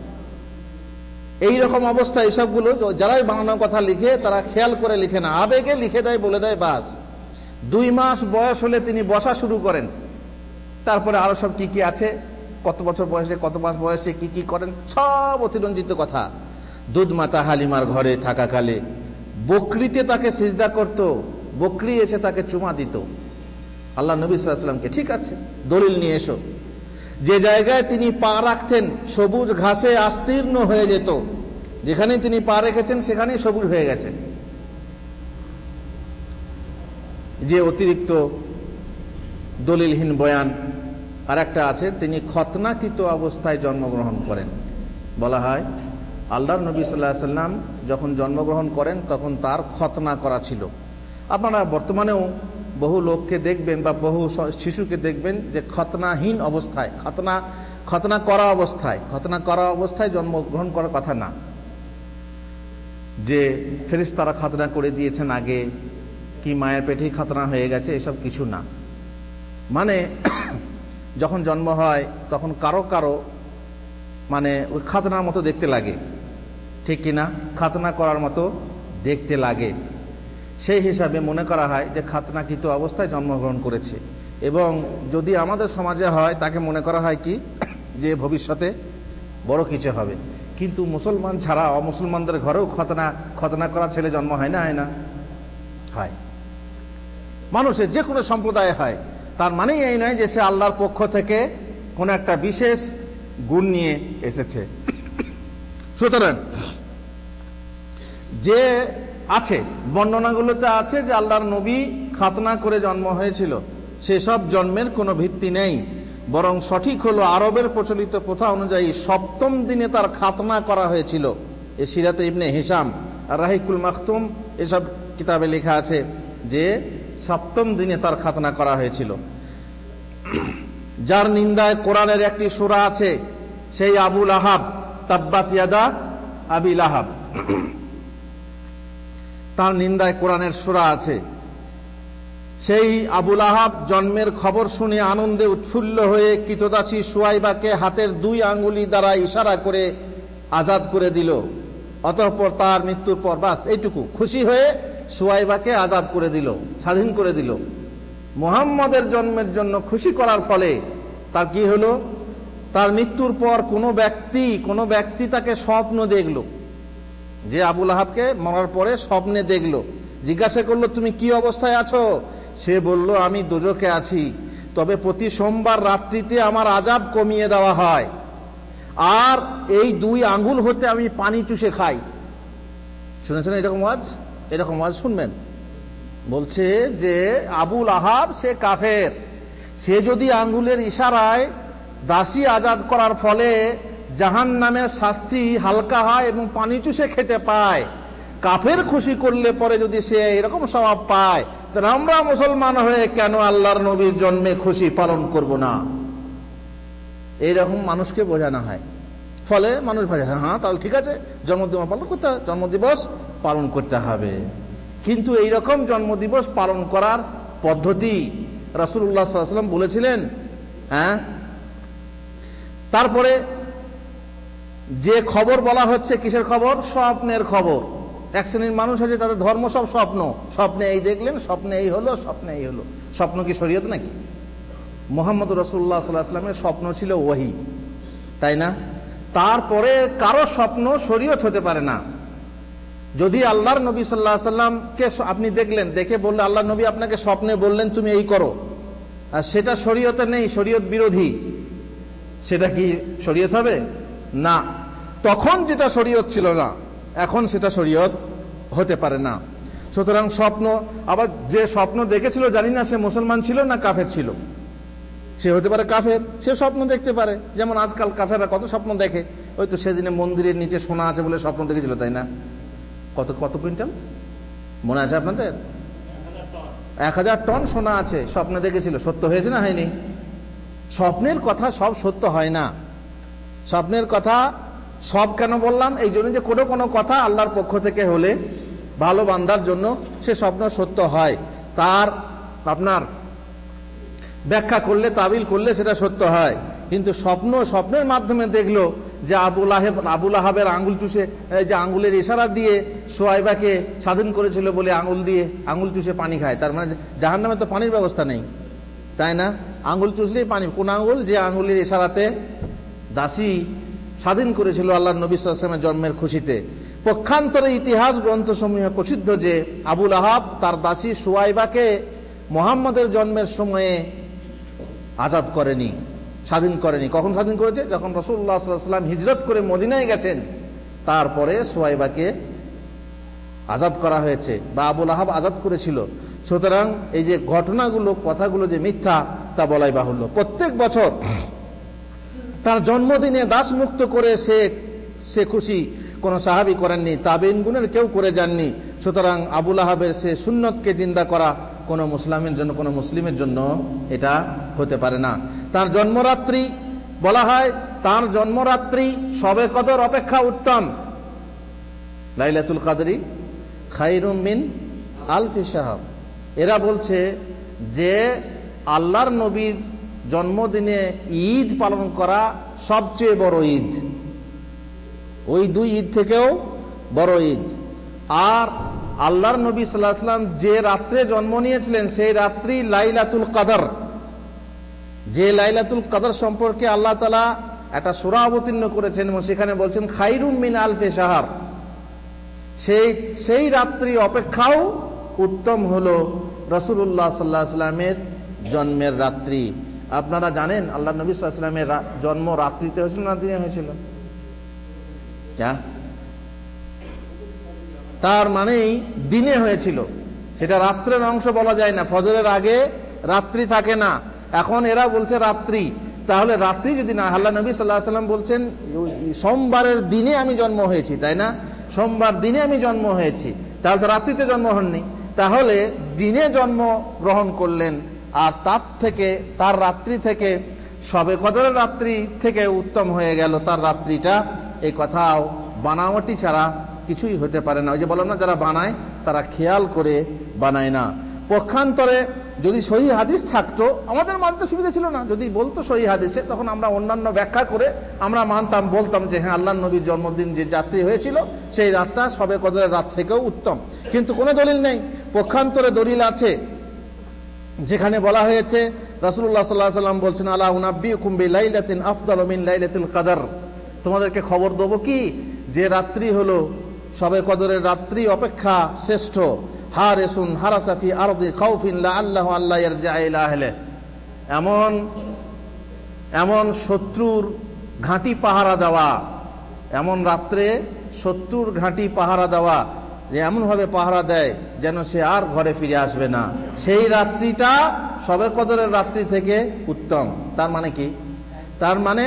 এইরকম অবস্থা। এইসবগুলো যারাই বানানোর কথা লিখে তারা খেয়াল করে লিখে না, আবেগে লিখে দেয়, বলে দেয়, বাস। 2 মাস বয়স হলে তিনি বসা শুরু করেন, তারপরে আরো সব কি কি আছে, কত বছর বয়সে, কত মাস বয়সে কি কি করেন, সব অতিরঞ্জিত কথা। দুধ মাতা হালিমার ঘরে থাকাকালে বকরিতে তাকে সিজদা করত, বকরি এসে তাকে চুমা দিত আল্লাহ নবী সাল্লাল্লাহু আলাইহি ওয়াসাল্লামকে। ঠিক আছে, দলিল নিয়ে এসো। যে জায়গায় তিনি পা রাখতেন সবুজ ঘাসে আস্তীর্ণ হয়ে যেত, যেখানে তিনি পা রেখেছেন সেখানেই সবুজ হয়ে গেছে। যে অতিরিক্ত দলিলহীন বয়ান আর একটা আছে, তিনি খতনাকৃত অবস্থায় জন্মগ্রহণ করেন। বলা হয় আল্লাহর নবী সাল্লাল্লাহু আলাইহি ওয়াসাল্লাম যখন জন্মগ্রহণ করেন তখন তার খতনা করা ছিল। আপনারা বর্তমানেও বহু লোককে দেখবেন বা বহু শিশুকে দেখবেন যে খতনাহীন অবস্থায়, খতনা করা অবস্থায় জন্মগ্রহণ করার কথা না, যে ফেরেশতারা খতনা করে দিয়েছেন আগে, কি মায়ের পেটেই খতনা হয়ে গেছে, এসব কিছু না। মানে যখন জন্ম হয় তখন কারো কারো মানে ওই খতনার মতো দেখতে লাগে, ঠিক কিনা? খতনা করার মতো দেখতে লাগে, সেই হিসাবে মনে করা হয় যে খাতনাকৃত অবস্থায় জন্মগ্রহণ করেছে। এবং যদি আমাদের সমাজে হয় তাকে মনে করা হয় কি, যে ভবিষ্যতে বড় কিছু হবে। কিন্তু মুসলমান ছাড়া অমুসলমানদের ঘরেও খতনা করা ছেলে জন্ম হয় না? হয়। মানুষের যে কোনো সম্প্রদায়ে হয়। তার মানেই এই নয় যে সে আল্লাহর পক্ষ থেকে কোনো একটা বিশেষ গুণ নিয়ে এসেছে। সুতরাং যে আছে বর্ণনাগুলোতে আছে যে আল্লাহর নবী খাতনা করে জন্ম হয়েছিল, সেসব জন্মের কোনো ভিত্তি নেই। বরং সঠিক হলো আরবের প্রচলিত প্রথা অনুযায়ী 7ম দিনে তার খাতনা করা হয়েছিল। এ সিরাতে ইবনে হিশাম আর রাহিকুল মাখতুম এসব কিতাবে লেখা আছে যে 7ম দিনে তার খাতনা করা হয়েছিল। যার নিন্দায় কোরআনের একটি সূরা আছে, সেই আবু লাহাব, তাব্বাত ইয়াদা আবি লাহাব, তার নিন্দায় কোরআনের সূরা আছে। সেই আবু লাহাব জন্মের খবর শুনে আনন্দে উৎফুল্ল হয়ে কৃতদাসী সুয়াইবাকে হাতের 2 আঙ্গুলি দ্বারা ইশারা করে আজাদ করে দিল। অতঃপর তার মৃত্যুর পর বাস এইটুকু, খুশি হয়ে সুয়াইবাকে আজাদ করে দিল, স্বাধীন করে দিল। মুহাম্মদের জন্মের জন্য খুশি করার ফলে তার কি হলো, তার মৃত্যুর পর কোনো ব্যক্তি তাকে স্বপ্ন দেখলো, যে আবু লাহাবকে মরার পরে স্বপ্নে দেখলো, জিজ্ঞাসা করলো তুমি কি অবস্থায় আছো? সে বলল আমি দোজখে আছি, তবে প্রতি সোমবার রাত্রিতে আমার আযাব কমিয়ে দেওয়া হয়, আর এই 2 আঙ্গুল হতে আমি পানি চুষে খাই। শুনেছেন এরকম ওয়াজ শুনবেন। বলছে যে আবু লাহাব সে কাফের, সে যদি আঙ্গুলের ইশারায় দাসী আজাদ করার ফলে জাহান্নামের শাস্তি হালকা হয় এবং পানি চুষে খেতে পায়, কাফের খুশি করলে পরে যদি সে এরকম স্বভাব পায়, তাহলে আমরা মুসলমান হয়ে কেন আল্লাহর নবীর জন্মে খুশি পালন করব না? এইরকম মানুষকে বোঝানো হয়। ফলে মানুষ ভাবে হ্যাঁ তাহলে ঠিক আছে, জন্মদিবস পালন করতে হবে। কিন্তু এইরকম জন্মদিবস পালন করার পদ্ধতি রাসূলুল্লাহ সাল্লাল্লাহু আলাইহি ওয়াসাল্লাম বলেছিলেন। তারপরে যে খবর বলা হচ্ছে, কিসের খবর? স্বপ্নের খবর। এক শ্রেণীর মানুষ আছে তাদের ধর্ম সব স্বপ্ন, স্বপ্নে এই দেখলেন, স্বপ্নে এই হলো, স্বপ্নে এই হলো। স্বপ্ন কি শরীয়ত নাকি? মুহাম্মদ রাসূলুল্লাহ সাল্লাল্লাহু আলাইহি ওয়াসাল্লামের স্বপ্ন ছিল ওহী, তাই না? তারপরে কারো স্বপ্ন শরীয়ত হতে পারে না। যদি আল্লাহর নবী সাল্লাল্লাহু আলাইহি ওয়াসাল্লামকে আপনি দেখলেন, দেখে বললে আল্লাহর নবী আপনাকে স্বপ্নে বললেন তুমি এই করো, আর সেটা শরীয়তে নেই, শরীয়ত বিরোধী, সেটা কি শরীয়ত হবে না? তখন যেটা শরীয়ত ছিল না, এখন সেটা শরীয়ত হতে পারে না। সুতরাং স্বপ্ন, আবার যে স্বপ্ন দেখেছিল জানি না সে মুসলমান ছিল না কাফের ছিল, সে হতে পারে কাফের, সে স্বপ্ন দেখতে পারে। যেমন আজকাল কাফেররা কত স্বপ্ন দেখে, ওই তো সেদিনে মন্দিরের নিচে সোনা আছে বলে স্বপ্ন দেখেছিল, তাই না? কত কুইন্টাল মনে আছে আপনাদের? 1000 টন সোনা আছে, স্বপ্নে দেখেছিল। সত্য হয়েছে না হয়নি? স্বপ্নের কথা সব সত্য হয় না। স্বপ্নের কথা সব কেন বললাম? এই জন্য যে কোনো কথা আল্লাহর পক্ষ থেকে হলে ভালো বান্দার জন্য সে স্বপ্ন সত্য হয়, তার আপনার ব্যাখ্যা করলে, তাবিল করলে সেটা সত্য হয়। কিন্তু স্বপ্নের মাধ্যমে দেখলো যে আবুল আহাবের আঙ্গুল চুষে, যে আঙ্গুলের ইশারা দিয়ে সোয়াইবাকে স্বাধীন করেছিল বলে আঙ্গুল চুষে পানি খায়, তার মানে জাহান্নামে তো পানির ব্যবস্থা নেই, তাই না? আঙ্গুল চুষলেই পানি। কোন আঙ্গুল? যে আঙ্গুলের ইশারাতে দাসী স্বাধীন করেছিল আল্লাহ নবী সাল্লাল্লাহু আলাইহি ওয়াসাল্লামের জন্মের খুশিতে। পক্ষান্তরে ইতিহাস গ্রন্থসমূহে প্রসিদ্ধ যে আবুল আহাব তার দাসী সুয়াইবাকে মুহাম্মদের জন্মের সময়ে আজাদ করেনি, স্বাধীন করেনি। কখন স্বাধীন করেছে? যখন রাসূলুল্লাহ সাল্লাল্লাহু আলাইহি ওয়াসাল্লাম হিজরত করে মদিনায় গেছেন, তারপরে সুয়াইবাকে আজাদ করা হয়েছে বা আবুল আহাব আজাদ করেছিল। সুতরাং এই যে ঘটনাগুলো, কথাগুলো যে মিথ্যা তা বলাই বাহুল্য। প্রত্যেক বছর তার জন্মদিনে দাস মুক্ত করে সে খুশি কোন সাহাবী করেননি, তাবেঈনগণের কেউ করে যাননি। সুতরাং আবুল আহাবের সে সুন্নতকে জিন্দা করা কোন মুসলিমের জন্য এটা হতে পারে না। তার জন্মরাত্রি বলা হয়, তার জন্মরাত্রি শবে কদর অপেক্ষা উত্তম। লাইলাতুল কদরি খায়রুম মিন আলফি শাহর। এরা বলছে যে আল্লাহর নবীর জন্মদিনে ঈদ পালন করা সবচেয়ে বড় ঈদ, ওই দুই ঈদ থেকেও বড় ঈদ। আর আল্লাহর নবী সাল্লাল্লাহু আলাইহি ওয়াসাল্লাম যে রাত্রে জন্ম নিয়েছিলেন সেই রাত্রি লাইলাতুল কদর, যে লাইলাতুল কদর সম্পর্কে আল্লাহ তাআলা একটা সূরা অবতীর্ণ করেছেন এবং সেখানে বলছেন খায়রুম মিন আলফি শাহর, সেই রাত্রি অপেক্ষাও উত্তম হলো রাসূলুল্লাহ সাল্লাল্লাহু আলাইহি ওয়াসাল্লামের জন্মের রাত্রি। আপনারা জানেন আল্লাহ নবী সাল্লাল্লাহু আলাইহি ওয়াসাল্লামের জন্ম রাত্রিতে হয়েছিল না দিনে হয়েছিল? তার মানেই দিনে হয়েছিল, সেটা রাত্রের অংশ বলা যায় না। ফজরের আগে রাত্রি থাকে না, এখন এরা বলছে রাত্রি। তাহলে রাত্রি যদি না, আল্লাহ নবী সাল্লাল্লাহু আলাইহি ওয়াসাল্লাম বলছেন সোমবারের দিনে আমি জন্ম হয়েছি, তাই না? সোমবার দিনে আমি জন্ম হয়েছি, তাহলে তো রাত্রিতে জন্ম হননি। তাহলে দিনে জন্ম গ্রহণ করলেন, আর তার রাত্রি থেকে শবে কদরের রাত্রি থেকে উত্তম হয়ে গেল তার রাত্রিটা। এই কথাও বানাওয়াটি ছাড়া কিছুই হতে পারে না। ওই যে বললাম না, যারা বানায় তারা খেয়াল করে বানায় না। পক্ষান্তরে যদি সহিহ হাদিস থাকতো, আমাদের মানতে সুবিধা ছিল না। যদি বলতো সহিহ হাদিসে, তখন আমরা অন্যান্য ব্যাখ্যা করে আমরা মানতাম, বলতাম যে হ্যাঁ আল্লাহর নবীর জন্মদিন যে রাত্রি হয়েছিল সেই রাতটা শবে কদরের রাত থেকেও উত্তম। কিন্তু কোনো দলিল নেই। পক্ষান্তরে দলিল আছে, যেখানে বলা হয়েছে রাসূলুল্লাহ সাল্লাল্লাহু আলাইহি ওয়াসাল্লাম বলছেন আলা উনাব্বিউকুম বিলাইলাতিন আফদালু মিন লাইলাতিল কদর, তোমাদেরকে খবর দেবো কি যে রাত্রি হলো শবে কদরের রাত্রি অপেক্ষা শ্রেষ্ঠ। হারিসুন হারাসা ফি আরদি খাউফিন লাআল্লাহু আল্লা ইয়ারজিআ ইলা আহলিহি, এমন শত্রুর ঘাঁটি পাহারা দেওয়া, এমন রাত্রে শত্রুর ঘাঁটি পাহারা দেওয়া, যে এমনভাবে পাহারা দেয় যেন সে আর ঘরে ফিরে আসবে না, সেই রাত্রিটা শবে কদরের রাত্রি থেকে উত্তম। তার মানে কি? তার মানে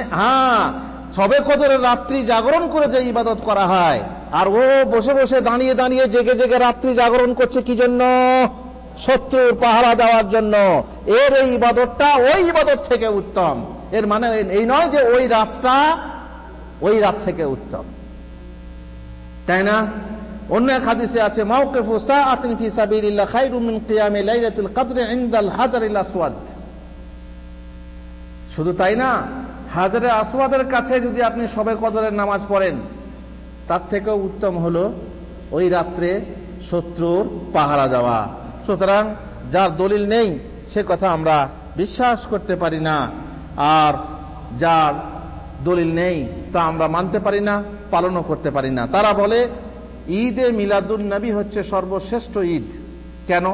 শবে কদরের রাত্রি জাগরণ করে যে ইবাদত করা হয়, আর ও বসে বসে দাঁড়িয়ে দাঁড়িয়ে জেগে জেগে রাত্রি জাগরণ করছে কি জন্য? শত্রুর পাহারা দেওয়ার জন্য। এর এই ইবাদতটা ওই ইবাদত থেকে উত্তম। এর মানে এই নয় যে ওই রাতটা ওই রাত থেকে উত্তম, তাই না? অন্য এক হাদিসে আছে মাওকিফু সাআতিন ফি সাবিলিল্লাহ খায়রুম মিন কিয়ামি লাইলাতুল কদরি ইনদাল হাজারিল আসওয়াদ। শুধু তাই না, হাজারে আসওয়াদের কাছে যদি আপনি শবে কদরের নামাজ পড়েন, তার থেকেও উত্তম হলো ওই রাত্রে শত্রুর পাহারা দেওয়া। সুতরাং যার দলিল নেই সে কথা আমরা বিশ্বাস করতে পারি না, আর যার দলিল নেই তা আমরা মানতে পারি না, পালনও করতে পারি না। তারা বলে ঈদে মিলাদুন নবী হচ্ছে সর্বশ্রেষ্ঠ ঈদ। কেন?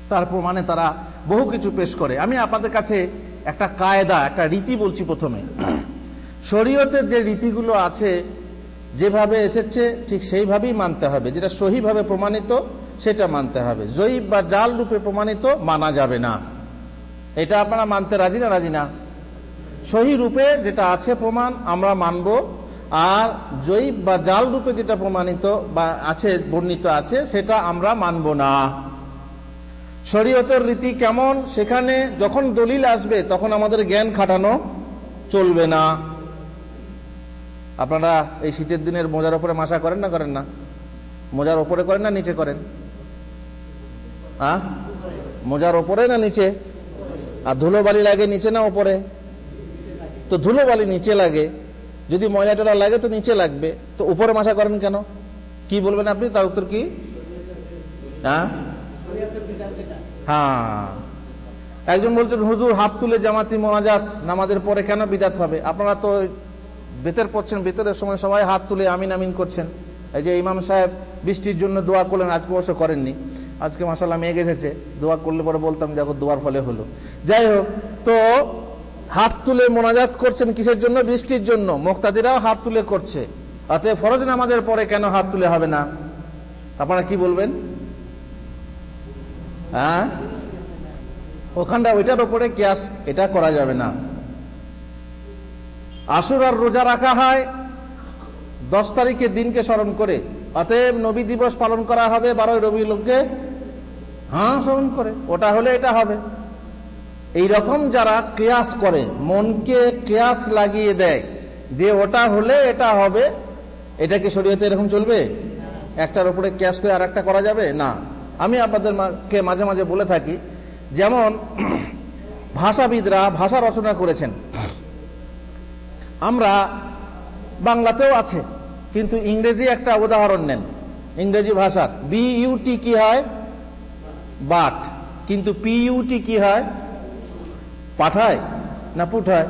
তার প্রমাণে তারা বহু কিছু পেশ করে। আমি আপনাদের কাছে একটা কায়দা, একটা রীতি বলছি। প্রথমে শরীয়তের যে রীতিগুলো আছে, যেভাবে এসেছে ঠিক সেইভাবেই মানতে হবে। যেটা সহিভাবে প্রমাণিত সেটা মানতে হবে, জয়ীব বা জাল রূপে প্রমাণিত মানা যাবে না। এটা আপনারা মানতে রাজি না? রাজি না? সহি রূপে যেটা আছে প্রমাণ আমরা মানব, আর জয়ীব বা জাল রূপে যেটা প্রমাণিত বা আছে, বর্ণিত আছে, সেটা আমরা মানব না। শরীয়তের রীতি কেমন? সেখানে যখন দলিল আসবে তখন আমাদের জ্ঞান খাটানো চলবে না। আপনারা এই শীতের দিনের মোজার উপরে মাসা করেন না? করেন না? মোজার ওপরে করেন না নিচে করেন? মোজার ওপরে না নিচে? আর ধুলোবালি লাগে নিচে না ওপরে? তো ধুলোবালি নিচে লাগে, যদি ময়লা টলা লাগে তো নিচে লাগবে, তো উপরে মাসা করেন কেন? কি বলবেন আপনি? তার উত্তর কি? হ্যাঁ, একজন বলছেন হুজুর হাত তুলে জামাতি মোনাজাত নামাজের পরে কেন বিদাত হবে? আপনারা তো বেতের পড়ছেন, বেতরের সময় সবাই হাত তুলে আমিন আমিন করছেন। এই যে ইমাম সাহেব বৃষ্টির জন্য দোয়া করলেন, আজকে অবশ্য করেননি, আজকে মাশাআল্লাহ মেঘ এসেছে, দোয়া করলে পরে বলতাম যে দোয়ার ফলে হলো। যাই হোক, তো হাত তুলে মোনাজাত করছেন কিসের জন্য? বৃষ্টির জন্য। মুক্তাদিরাও হাত তুলে করছে, অতএব ফরজ নামাজের পরে কেন হাত তুলে হবে না? আপনারা কি বলবেন? ওখানটা ওইটার উপরে কিয়াস, এটা করা যাবে না। আশুরার রোজা রাখা হয় 10 তারিখের দিনকে স্মরণ করে, অতএব নবী দিবস পালন করা হবে 12 রবিউল আউয়ালকে স্মরণ করে, ওটা হলে এটা হবে। এই রকম যারা কিয়াস করে, মনকে কিয়াস লাগিয়ে দেয় যে ওটা হলে এটা হবে, এটা কি শরীয়তে এরকম চলবে? একটার উপরে কিয়াস করে আর একটা করা যাবে না। আমি আপনাদেরকে মাঝে মাঝে বলে থাকি, যেমন ভাষাবিদরা ভাষা রচনা করেছেন, আমরা বাংলাতেও আছে, কিন্তু ইংরেজি একটা উদাহরণ নেন, ইংরেজি ভাষার বিইউটি কি হয়? বাট। কিন্তু পিইউটি কি হয়? পাঠায় না পুঠায়?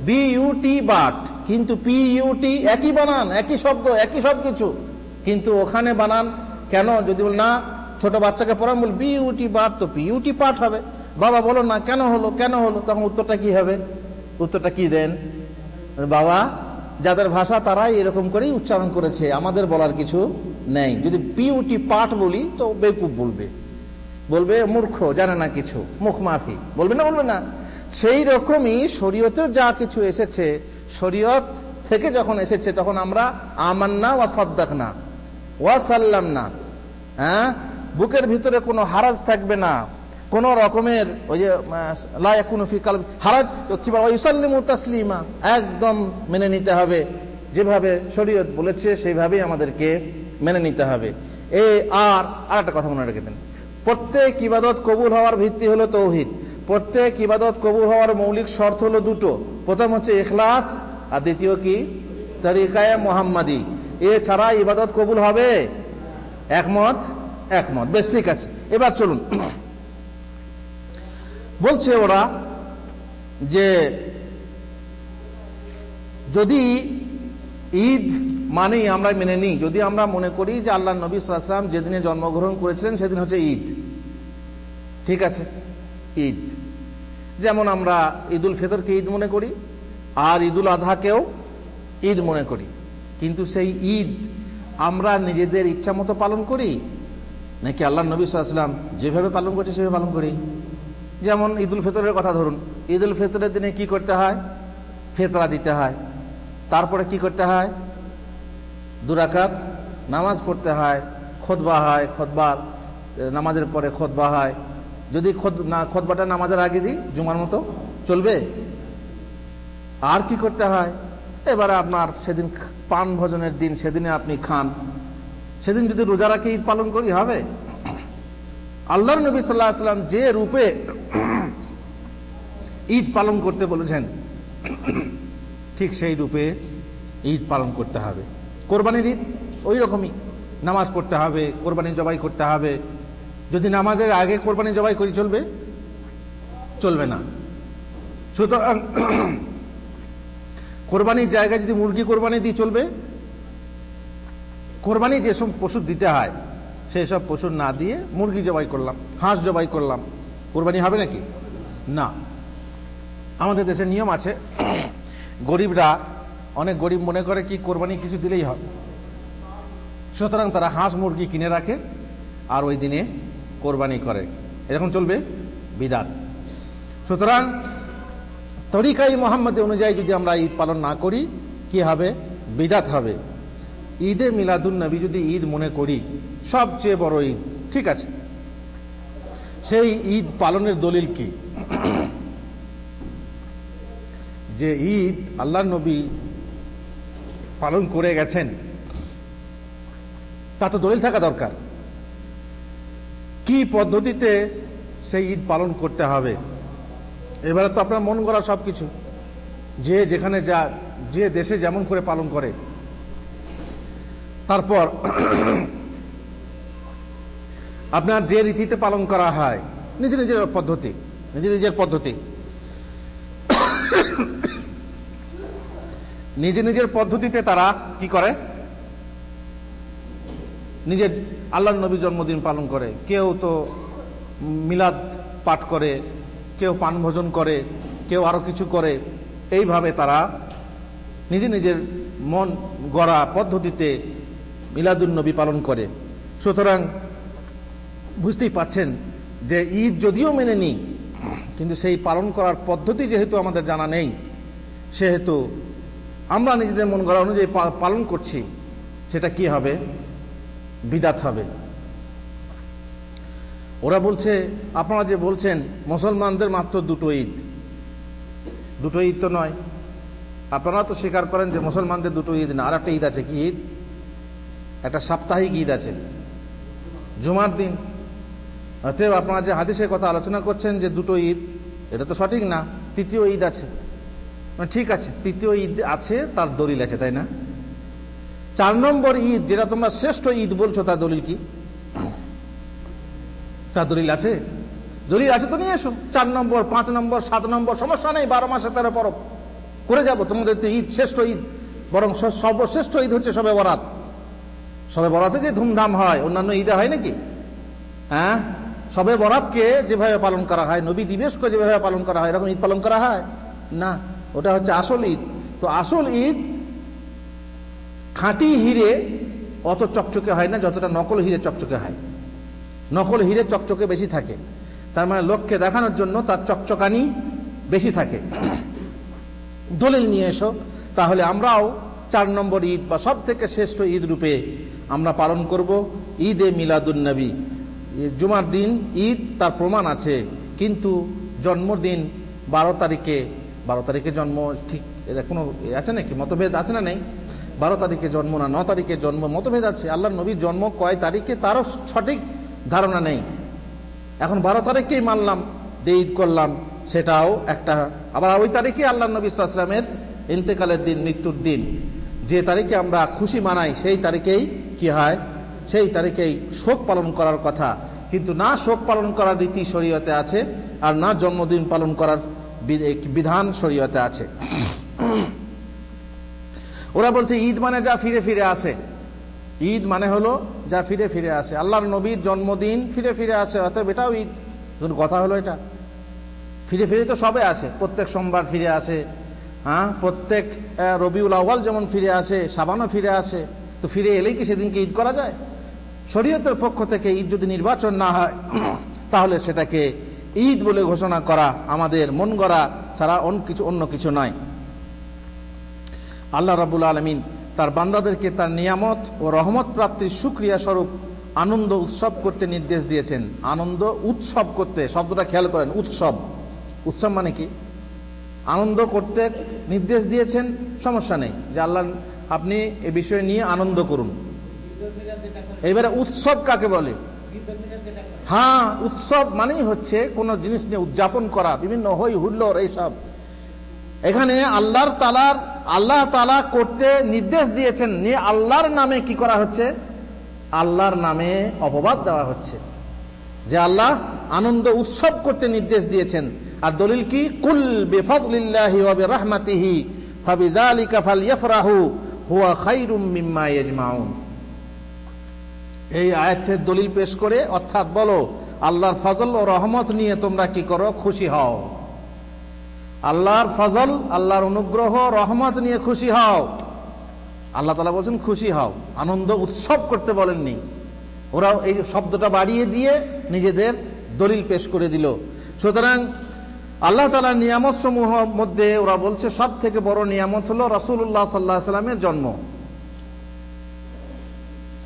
বিইউটি বাট, কিন্তু পিইউটি একই বানান, একই শব্দ, একই সব কিছু, কিন্তু ওখানে বানান কেন? যদি বল না ছোট বাচ্চাকে পড়ান, বল বিইউটি বাট, তো পিইউটি পাঠ হবে। বাবা বলো না কেন হলো, কেন হলো? তখন উত্তরটা কি হবে? উত্তরটা কি দেন? বাবা, যাদের ভাষা তারাই এরকম করেই উচ্চারণ করেছে, আমাদের বলার কিছু নেই। যদি পিইউটি পাঠ বলি তো বেকুব বলবে, বলবে মূর্খ, জানে না কিছু, মুখ মাফি, বলবে না? বলবে না? সেই রকমই শরীয়তের যা কিছু এসেছে, শরীয়ত থেকে যখন এসেছে তখন আমরা আমান্না ওয়া সাদ্দাকনা ওয়া সাল্লামনা, বুকের ভিতরে কোনো হারাজ থাকবে না, কোন রকমের ওই যে লা ইয়াকুনু ফি কলবি হারাজ, কি বলে, ইউসাল্লিমু তাসলিমা, একদম মেনে নিতে হবে, যেভাবে শরীয়ত বলেছে সেইভাবেই আমাদেরকে মেনে নিতে হবে। আর একটা কথা মনে রেখে দেন, প্রত্যেক ইবাদত কবুল হওয়ার ভিত্তি হলো তাওহীদ। প্রত্যেক ইবাদত কবুল হওয়ার মৌলিক শর্ত হলো দুটো, প্রথম হচ্ছে ইখলাস, আর দ্বিতীয় কি? তরিকায়ে মুহাম্মাদি। এছাড়া ইবাদত কবুল হবে? একমত? একমত, বেশ, ঠিক আছে। এবার চলুন, বলছে ওরা যে যদি ঈদ মানেই আমরা মেনে নিই, যদি আমরা মনে করি যে আল্লাহ নবী সাল্লাল্লাহু আলাইহি ওয়াসাল্লাম যেদিনে জন্মগ্রহণ করেছিলেন সেদিন হচ্ছে ঈদ, ঠিক আছে, ঈদ। যেমন আমরা ঈদুল ফিতরকে ঈদ মনে করি, আর ঈদুল আজহাকেও ঈদ মনে করি, কিন্তু সেই ঈদ আমরা নিজেদের ইচ্ছা মতো পালন করি নাকি আল্লাহ নবী সাল্লাল্লাহু আলাইহি ওয়াসাল্লাম যেভাবে পালন করছে সেভাবে পালন করি? যেমন ঈদুল ফিতরের কথা ধরুন, ঈদুল ফিতরের দিনে কি করতে হয়? ফিতরা দিতে হয়, তারপরে কি করতে হয়? 2 রাকাত নামাজ পড়তে হয়, খুতবা হয়, খুতবার নামাজের পরে খুতবা হয়। যদি খুতবাটা নামাজের আগে দিই, জুমার মতো চলবে? আর কি করতে হয়? এবারে আপনার সেদিন পান ভোজনের দিন, সেদিনে আপনি খান, সেদিন যদি রোজা রাখে ঈদ পালন করি হবে? আল্লাহর নবী সাল্লাল্লাহু আলাইহি ওয়াসাল্লাম যে রূপে ঈদ পালন করতে বলেছেন, ঠিক সেই রূপে ঈদ পালন করতে হবে। কোরবানির ঈদ ওই রকমই, নামাজ পড়তে হবে, কোরবানি জবাই করতে হবে। যদি নামাজের আগে কোরবানি জবাই করি চলবে? চলবে না। সুতরাং কোরবানির জায়গায় যদি মুরগি কোরবানি দিই চলবে? কোরবানি যেসব পশু দিতে হয় সেই সব পশু না দিয়ে মুরগি জবাই করলাম, হাঁস জবাই করলাম, কোরবানি হবে নাকি? না। আমাদের দেশে নিয়ম আছে, গরিবরা, অনেক গরিব মনে করে কি কোরবানি কিছু দিলেই হবে, সুতরাং তারা হাঁস মুরগি কিনে রাখে আর ওই দিনে কোরবানি করে। এরকম চলবে? বিদাত। সুতরাং তরিকায়ে মুহাম্মাদি অনুযায়ী যদি আমরা ঈদ পালন না করি কি হবে? বিদাত হবে। ঈদে মিলাদুন নবী যদি ঈদ মনে করি, সবচেয়ে বড় ঈদ, ঠিক আছে, সেই ঈদ পালনের দলিল কি? যে ঈদ আল্লাহর নবী পালন করে গেছেন তা তো দলিল থাকা দরকার। কি পদ্ধতিতে সেই ঈদ পালন করতে হবে, এবারে তো আপনার মন গড়া সবকিছু, যে যেখানে যা, যে দেশে যেমন করে পালন করে। তারপর আপনার যে রীতিতে পালন করা হয়, নিজের নিজের পদ্ধতি, নিজের নিজের পদ্ধতি, নিজের নিজের পদ্ধতিতে তারা কি করে, নিজের আল্লাহর নবীর জন্মদিন পালন করে। কেউ তো মিলাদ পাঠ করে, কেউ পান ভোজন করে, কেউ আরো কিছু করে। এইভাবে তারা নিজে নিজের মন গড়া পদ্ধতিতে মিলাদুন নবী পালন করে। সুতরাং বুঝতেই পাচ্ছেন যে ঈদ যদিও মেনে নিই, কিন্তু সেই পালন করার পদ্ধতি যেহেতু আমাদের জানা নেই, সেহেতু আমরা নিজেদের মন গড়া অনুযায়ী পালন করছি, সেটা কি হবে, বিদাত হবে। ওরা বলছে, আপনারা যে বলছেন মুসলমানদের মাত্র দুটো ঈদ, দুটো ঈদ তো নয়। আপনারা তো স্বীকার করেন যে মুসলমানদের দুটো ঈদ না, আর একটা ঈদ আছে। কি ঈদ? একটা সাপ্তাহিক ঈদ আছে, জুমার দিন। অতএব আপনারা যে হাদিসের কথা আলোচনা করছেন যে দুটো ঈদ, এটা তো সঠিক না। তৃতীয় ঈদ আছে, ঠিক আছে, তৃতীয় ঈদ আছে, তার দলিল আছে, তাই না? 4 নম্বর ঈদ যেটা তোমরা শ্রেষ্ঠ ঈদ বলছো, তার দলিল কি? তার দলিল আছে? দলিল আছে তো নিয়ে এসো। 4 নম্বর, 5 নম্বর, 7 নম্বর, সমস্যা নেই। 12 মাসে 13 পরব করে যাবো। তোমাদের তো ঈদ শ্রেষ্ঠ ঈদ, বরং সর্বশ্রেষ্ঠ ঈদ হচ্ছে শবে বরাত। শবে বরাতে যে ধুমধাম হয়, অন্যান্য ঈদে হয় নাকি? হ্যাঁ, শবে বরাতকে যেভাবে পালন করা হয়, নবী দিবসকে যেভাবে পালন করা হয়, এরকম ঈদ পালন করা হয় না। ওটা হচ্ছে আসল ঈদ। তো আসল ঈদ খাঁটি হিরে অত চকচকে হয় না যতটা নকল হিরে চকচকে হয়। নকল হিরে চকচকে বেশি থাকে, তার মানে লোককে দেখানোর জন্য তার চকচকানি বেশি থাকে। দলিল নিয়ে এসো, তাহলে আমরাও 4 নম্বর ঈদ বা সব থেকে শ্রেষ্ঠ ঈদ রূপে আমরা পালন করব ঈদে মিলাদুন নবী। জুমার দিন ঈদ, তার প্রমাণ আছে, কিন্তু জন্মদিন 12 তারিখে, 12 তারিখে জন্ম, ঠিক এটা কোনো আছে নাকি? মতভেদ আছে না নেই? 12 তারিখে জন্ম না 9 তারিখে জন্ম, মতভেদ আছে। আল্লাহর নবীর জন্ম কয় তারিখে তারও সঠিক ধারণা নেই। এখন 12 তারিখেই মানলাম, ঈদ করলাম, সেটাও একটা। আবার ওই তারিখে আল্লাহর নবী সাল্লাল্লাহু আলাইহি ওয়াসাল্লামের ইন্তেকালের দিন, মৃত্যুর দিন, যে তারিখে আমরা খুশি মানাই, সেই তারিখেই কি হয়, সেই তারিখেই শোক পালন করার কথা। কিন্তু না শোক পালন করার রীতি শরীয়তে আছে, আর না জন্মদিন পালন করার বিধান শরীয়তে আছে। ওরা বলছে ঈদ মানে যা ফিরে ফিরে আসে। ঈদ মানে হলো যা ফিরে ফিরে আসে। আল্লাহর নবীর জন্মদিন ফিরে ফিরে আসে, অতএব এটাও ঈদ। কথা হলো এটা, ফিরে ফিরে তো সবে আসে। প্রত্যেক সোমবার ফিরে আসে, হ্যাঁ, প্রত্যেক রবিউল আউয়াল যেমন ফিরে আসে, শাবানও ফিরে আসে। তো ফিরে এলেই কি সেদিনকে ঈদ করা যায়? শরীয়তের পক্ষ থেকে ঈদ যদি নির্বাচন না হয়, তাহলে সেটাকে ঈদ বলে ঘোষণা করা আমাদের মন গড়া ছাড়া অন্য কিছু নয়। আল্লাহ রাব্বুল আলামিন তার বান্দাদেরকে তার নিয়ামত ও রহমত প্রাপ্তির শুকরিয়া স্বরূপ আনন্দ উৎসব করতে নির্দেশ দিয়েছেন। আনন্দ উৎসব করতে, শব্দটা খেয়াল করেন, উৎসব। উৎসব মানে কি? আনন্দ করতে নির্দেশ দিয়েছেন, সমস্যা নেই, যে আল্লাহ আপনি এ বিষয় নিয়ে আনন্দ করুন। এবারে উৎসব কাকে বলে? হ্যাঁ, উৎসব মানেই হচ্ছে কোন জিনিস নিয়ে উদযাপন করা, বিভিন্ন হই হুল্লোড়, এইসব। এখানে আল্লাহ তাআলা করতে নির্দেশ দিয়েছেন, নিয়ে আল্লাহর নামে কি করা হচ্ছে? আল্লাহর নামে অপবাদ দেওয়া হচ্ছে, যে আল্লাহ আনন্দ উৎসব করতে নির্দেশ দিয়েছেন। আর দলিল কি? কুল বিফাদলিল্লাহি ওয়া বিরাহমাতিহি ফাবিযালিকা ফালইফরাহু হুয়া খায়রুম মিম্মা ইয়াজমাউন। এই আয়াতের দলিল পেশ করে, অর্থাৎ বলো আল্লাহর ফজল ও রহমত নিয়ে তোমরা কি করো? খুশি হও। আল্লাহর ফজল, আল্লাহর অনুগ্রহ, রহমত নিয়ে খুশি হও। আল্লাহ তাআলা বলছেন খুশি হও, আনন্দ উৎসব করতে বলেননি। ওরা এই শব্দটা বাড়িয়ে দিয়ে নিজেদের দলিল পেশ করে দিল। সুতরাং আল্লাহ তাআলার নিয়ামত সমূহ মধ্যে ওরা বলছে সব থেকে বড় নিয়ামত হলো রাসূলুল্লাহ সাল্লাল্লাহু আলাইহি ওয়াসাল্লামের জন্ম।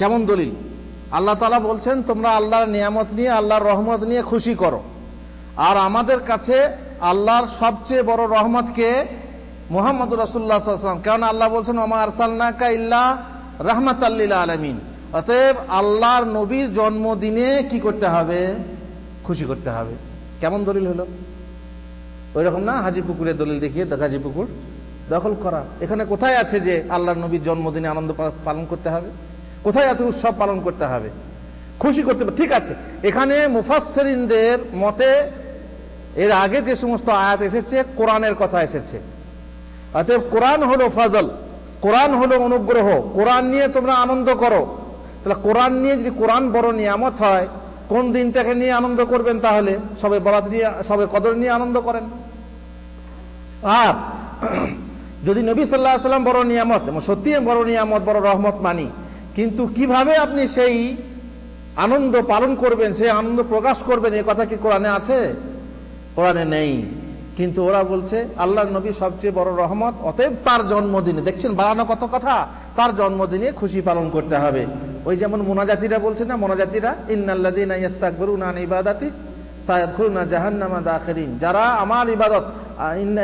কেমন দলিল? আল্লাহ তাআলা বলছেন তোমরা আল্লাহর নিয়ামত নিয়ে, আল্লাহর রহমত নিয়ে খুশি করো। আর আমাদের কাছে আল্লাহর সবচেয়ে বড় রহমতকে মুহাম্মদুর রাসূলুল্লাহ সাল্লাল্লাহু আলাইহি ওয়াসাল্লাম, কারণ আল্লাহ বলছেন ওমা আরসালনাকা ইল্লা রাহমাতাল লিল আলামিন, অতএব আল্লাহর নবীর জন্মদিনে কি করতে হবে? খুশি করতে হবে। কেমন দলিল হলো? ওই রকম না, হাজি পুকুরের দলিল দেখিয়ে হাজি পুকুর দখল করা। এখানে কোথায় আছে যে আল্লাহর নবীর জন্মদিনে আনন্দ পালন করতে হবে? কোথায় আছে উৎসব পালন করতে হবে, খুশি করতে হবে? ঠিক আছে, এখানে মুফাসসিরিনদের মতে এর আগে যে সমস্ত আয়াত এসেছে কোরআনের কথা এসেছে। অতএব কোরআন হলো ফজল, কোরআন হলো অনুগ্রহ, কোরআন নিয়ে তোমরা আনন্দ করো। তাহলে কোরআন নিয়ে যদি কোরআন বড় নিয়ামত হয়, কোন দিনটাকে নিয়ে আনন্দ করবেন? তাহলে সবে বরাত নিয়ে, সবে কদর নিয়ে আনন্দ করেন। আর যদি নবী সাল্লাল্লাহু আলাইহি ওয়াসাল্লাম বড় নিয়ামত, এবং সত্যি বড় নিয়ামত, বড় রহমত মানি, কিন্তু কিভাবে আপনি সেই আনন্দ পালন করবেন, সেই আনন্দ প্রকাশ করবেন, এ কথা কি কোরআনে আছে? কোরআনে নেই। কিন্তু ওরা বলছে আল্লাহর নবী সবচেয়ে বড় রহমত, অতএব তার জন্মদিনে, দেখছেন বাড়ানো কত কথা, তার জন্মদিনে খুশি পালন করতে হবে। ওই যেমন মোনাজাতিরা বলছে না, মোনাজাতিরা ইন্নাল্লাযীনা ইস্তাকবিরুনা আন ইবাদাতি সায়াদখুলুনা জাহান্নামা দাখিরিন, যারা আমার ইবাদত,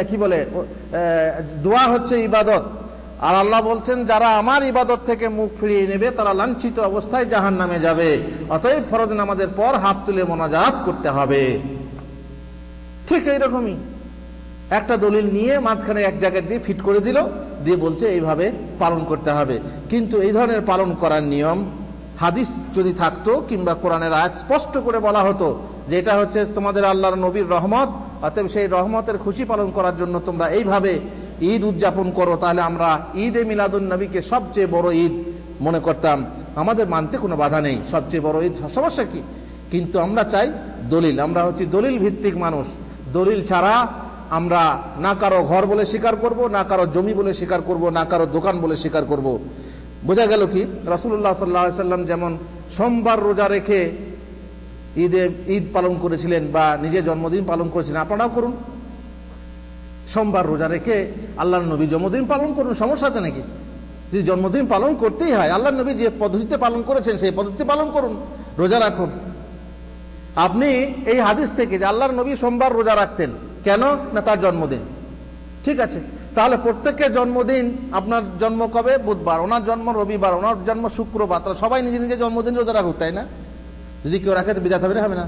কি বলে, দোয়া হচ্ছে ইবাদত, আর আল্লাহ বলছেন যারা আমার ইবাদত থেকে মুখ ফিরিয়ে নেবে তারা লাঞ্ছিত অবস্থায় জাহান্নামে যাবে। অতএব ফরজ নামাজের পর হাত তুলে মোনাজাত করতে হবে। ঠিক এইরকমই একটা দলিল নিয়ে মাঝখানে এক জায়গায় দিয়ে ফিট করে দিল, দিয়ে বলছে এইভাবে পালন করতে হবে। কিন্তু এই ধরনের পালন করার নিয়ম হাদিস যদি থাকতো, কিংবা কোরআনের আয়াত স্পষ্ট করে বলা হতো যে এটা হচ্ছে তোমাদের আল্লাহর নবীর রহমত, অতএব সেই রহমতের খুশি পালন করার জন্য তোমরা এইভাবে ঈদ উদযাপন করো, তাহলে আমরা ঈদে মিলাদুন নবীকে সবচেয়ে বড় ঈদ মনে করতাম। আমাদের মানতে কোনো বাধা নেই, সবচেয়ে বড় ঈদ, সমস্যা কি? কিন্তু আমরা চাই দলিল, আমরা হচ্ছি দলিল ভিত্তিক মানুষ। দলিল ছাড়া আমরা না কারো ঘর বলে স্বীকার করব, না কারো জমি বলে স্বীকার করব, না কারো দোকান বলে স্বীকার করব। বোঝা গেল কি? রাসূলুল্লাহ সাল্লাল্লাহু আলাইহি ওয়াসাল্লাম যেমন সোমবার রোজা রেখে ঈদ পালন করেছিলেন বা নিজের জন্মদিন পালন করেছিলেন, আপনারাও করুন। সোমবার রোজা রেখে আল্লাহর নবী জন্মদিন পালন করুন, সমস্যা আছে নাকি? যদি জন্মদিন পালন করতেই হয়, আল্লাহর নবী যে পদ্ধতিতে পালন করেছেন সেই পদ্ধতিতে পালন করুন, রোজা রাখুন। আপনি এই হাদিস থেকে যে আল্লাহর নবী সোমবার রোজা রাখতেন, কেন না তার জন্মদিন, ঠিক আছে, তাহলে প্রত্যেকের জন্মদিন, আপনার জন্ম কবে? বুধবার, ওনার জন্ম রবিবার, ওনার জন্ম শুক্রবার, তাহলে সবাই নিজে নিজে জন্মদিন রোজা রাখুক, তাই না? যদি কেউ রাখে তো বিধাত হবে না?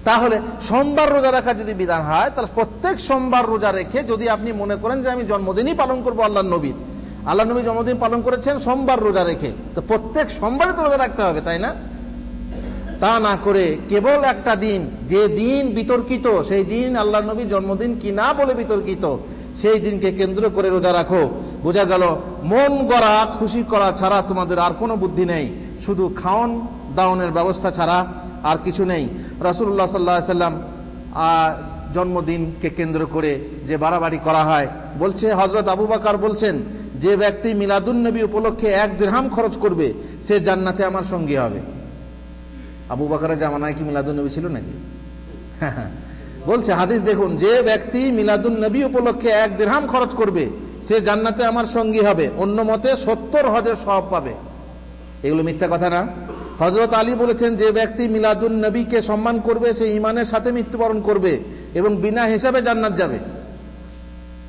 তাহলে সোমবার রোজা রাখা যদি বিধান হয়, তাহলে প্রত্যেক সোমবার রোজা রেখে যদি আপনি মনে করেন যে আমি জন্মদিনই পালন করবো আল্লাহর নবীর, আল্লাহ নবী জন্মদিন পালন করেছেন সোমবার রোজা রেখে, তো প্রত্যেক সোমবারই তো রোজা রাখতে হবে, তাই না? তা না করে কেবল একটা দিন, যে দিন বিতর্কিত, সেই দিন আল্লাহর নবীর জন্মদিন কি না বলে বিতর্কিত, সেই দিনকে কেন্দ্র করে রোজা রাখো। বোঝা গেল মন গড়া খুশি করা ছাড়া তোমাদের আর কোনো বুদ্ধি নেই, শুধু খাওয়ান দাওয়ানের ব্যবস্থা ছাড়া আর কিছু নেই। রাসূলুল্লাহ সাল্লাল্লাহু আলাইহি ওয়াসাল্লাম জন্মদিনকে কেন্দ্র করে যে বাড়াবাড়ি করা হয়, বলছে হযরত আবু বকর বলছেন, যে ব্যক্তি মিলাদুন নবী উপলক্ষে 1 দিরহাম খরচ করবে সে জান্নাতে আমার সঙ্গী হবে। আবু বকরের জামানায় কি মিলাদুন নবী ছিল নাকি? বলছে হাদিস দেখুন, যে ব্যক্তি মিলাদুন নবী উপলক্ষে 1 দিরহাম খরচ করবে সে জান্নাতে আমার সঙ্গী হবে, অন্য মতে 70 হজের সওয়াব পাবে। এগুলো মিথ্যা কথা না? হযরত আলী বলেছেন, যে ব্যক্তি মিলাদুন নবীকে সম্মান করবে সে ঈমানের সাথে মৃত্যুবরণ করবে এবং বিনা হিসাবে জান্নাত যাবে।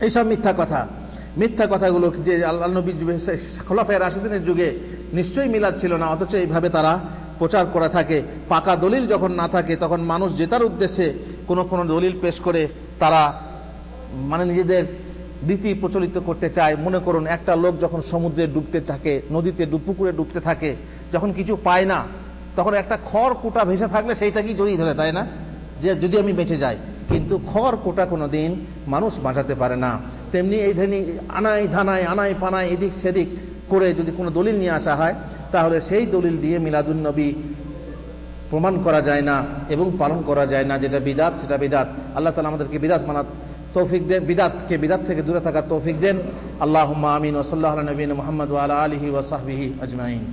এইসব মিথ্যা কথা। মিথ্যা কথাগুলো যে আল্লাহ নবী খোলাফায়ে রাশিদিনের যুগে নিশ্চয়ই মিলাদ ছিল না, অথচ এইভাবে তারা প্রচার করা থাকে। পাকা দলিল যখন না থাকে তখন মানুষ জেতার উদ্দেশ্যে কোনো কোনো দলিল পেশ করে তারা মানে নিজেদের রীতি প্রচলিত করতে চায়। মনে করুন একটা লোক যখন সমুদ্রে ডুবতে থাকে, নদীতে পুকুরে ডুবতে থাকে, যখন কিছু পায় না তখন একটা খড় কুটা ভেসে থাকলে সেইটাকেই জড়িয়ে ধরে, তাই না, যে যদি আমি বেঁচে যাই। কিন্তু খড় কুটা কোনো দিন মানুষ বাঁচাতে পারে না। তেমনি এই ধরনের আনাই ধানায় আনাই পানায় এদিক সেদিক করে যদি কোনো দলিল নিয়ে আসা হয়, তাহলে সেই দলিল দিয়ে মিলাদুন নবী প্রমাণ করা যায় না এবং পালন করা যায় না। যেটা বিদাত সেটা বিদাত। আল্লাহ তাআলা আমাদেরকে বিদাত মানার তৌফিক দেন, বিদাত থেকে দূরে থাকার তৌফিক দেন। আল্লাহুম্মা আমিন। ওয়া সাল্লাল্লাহু আলা নবিয়িনা মুহাম্মদ ওয়া আলা আলিহি ওয়া সাহবিহি আজমাইন।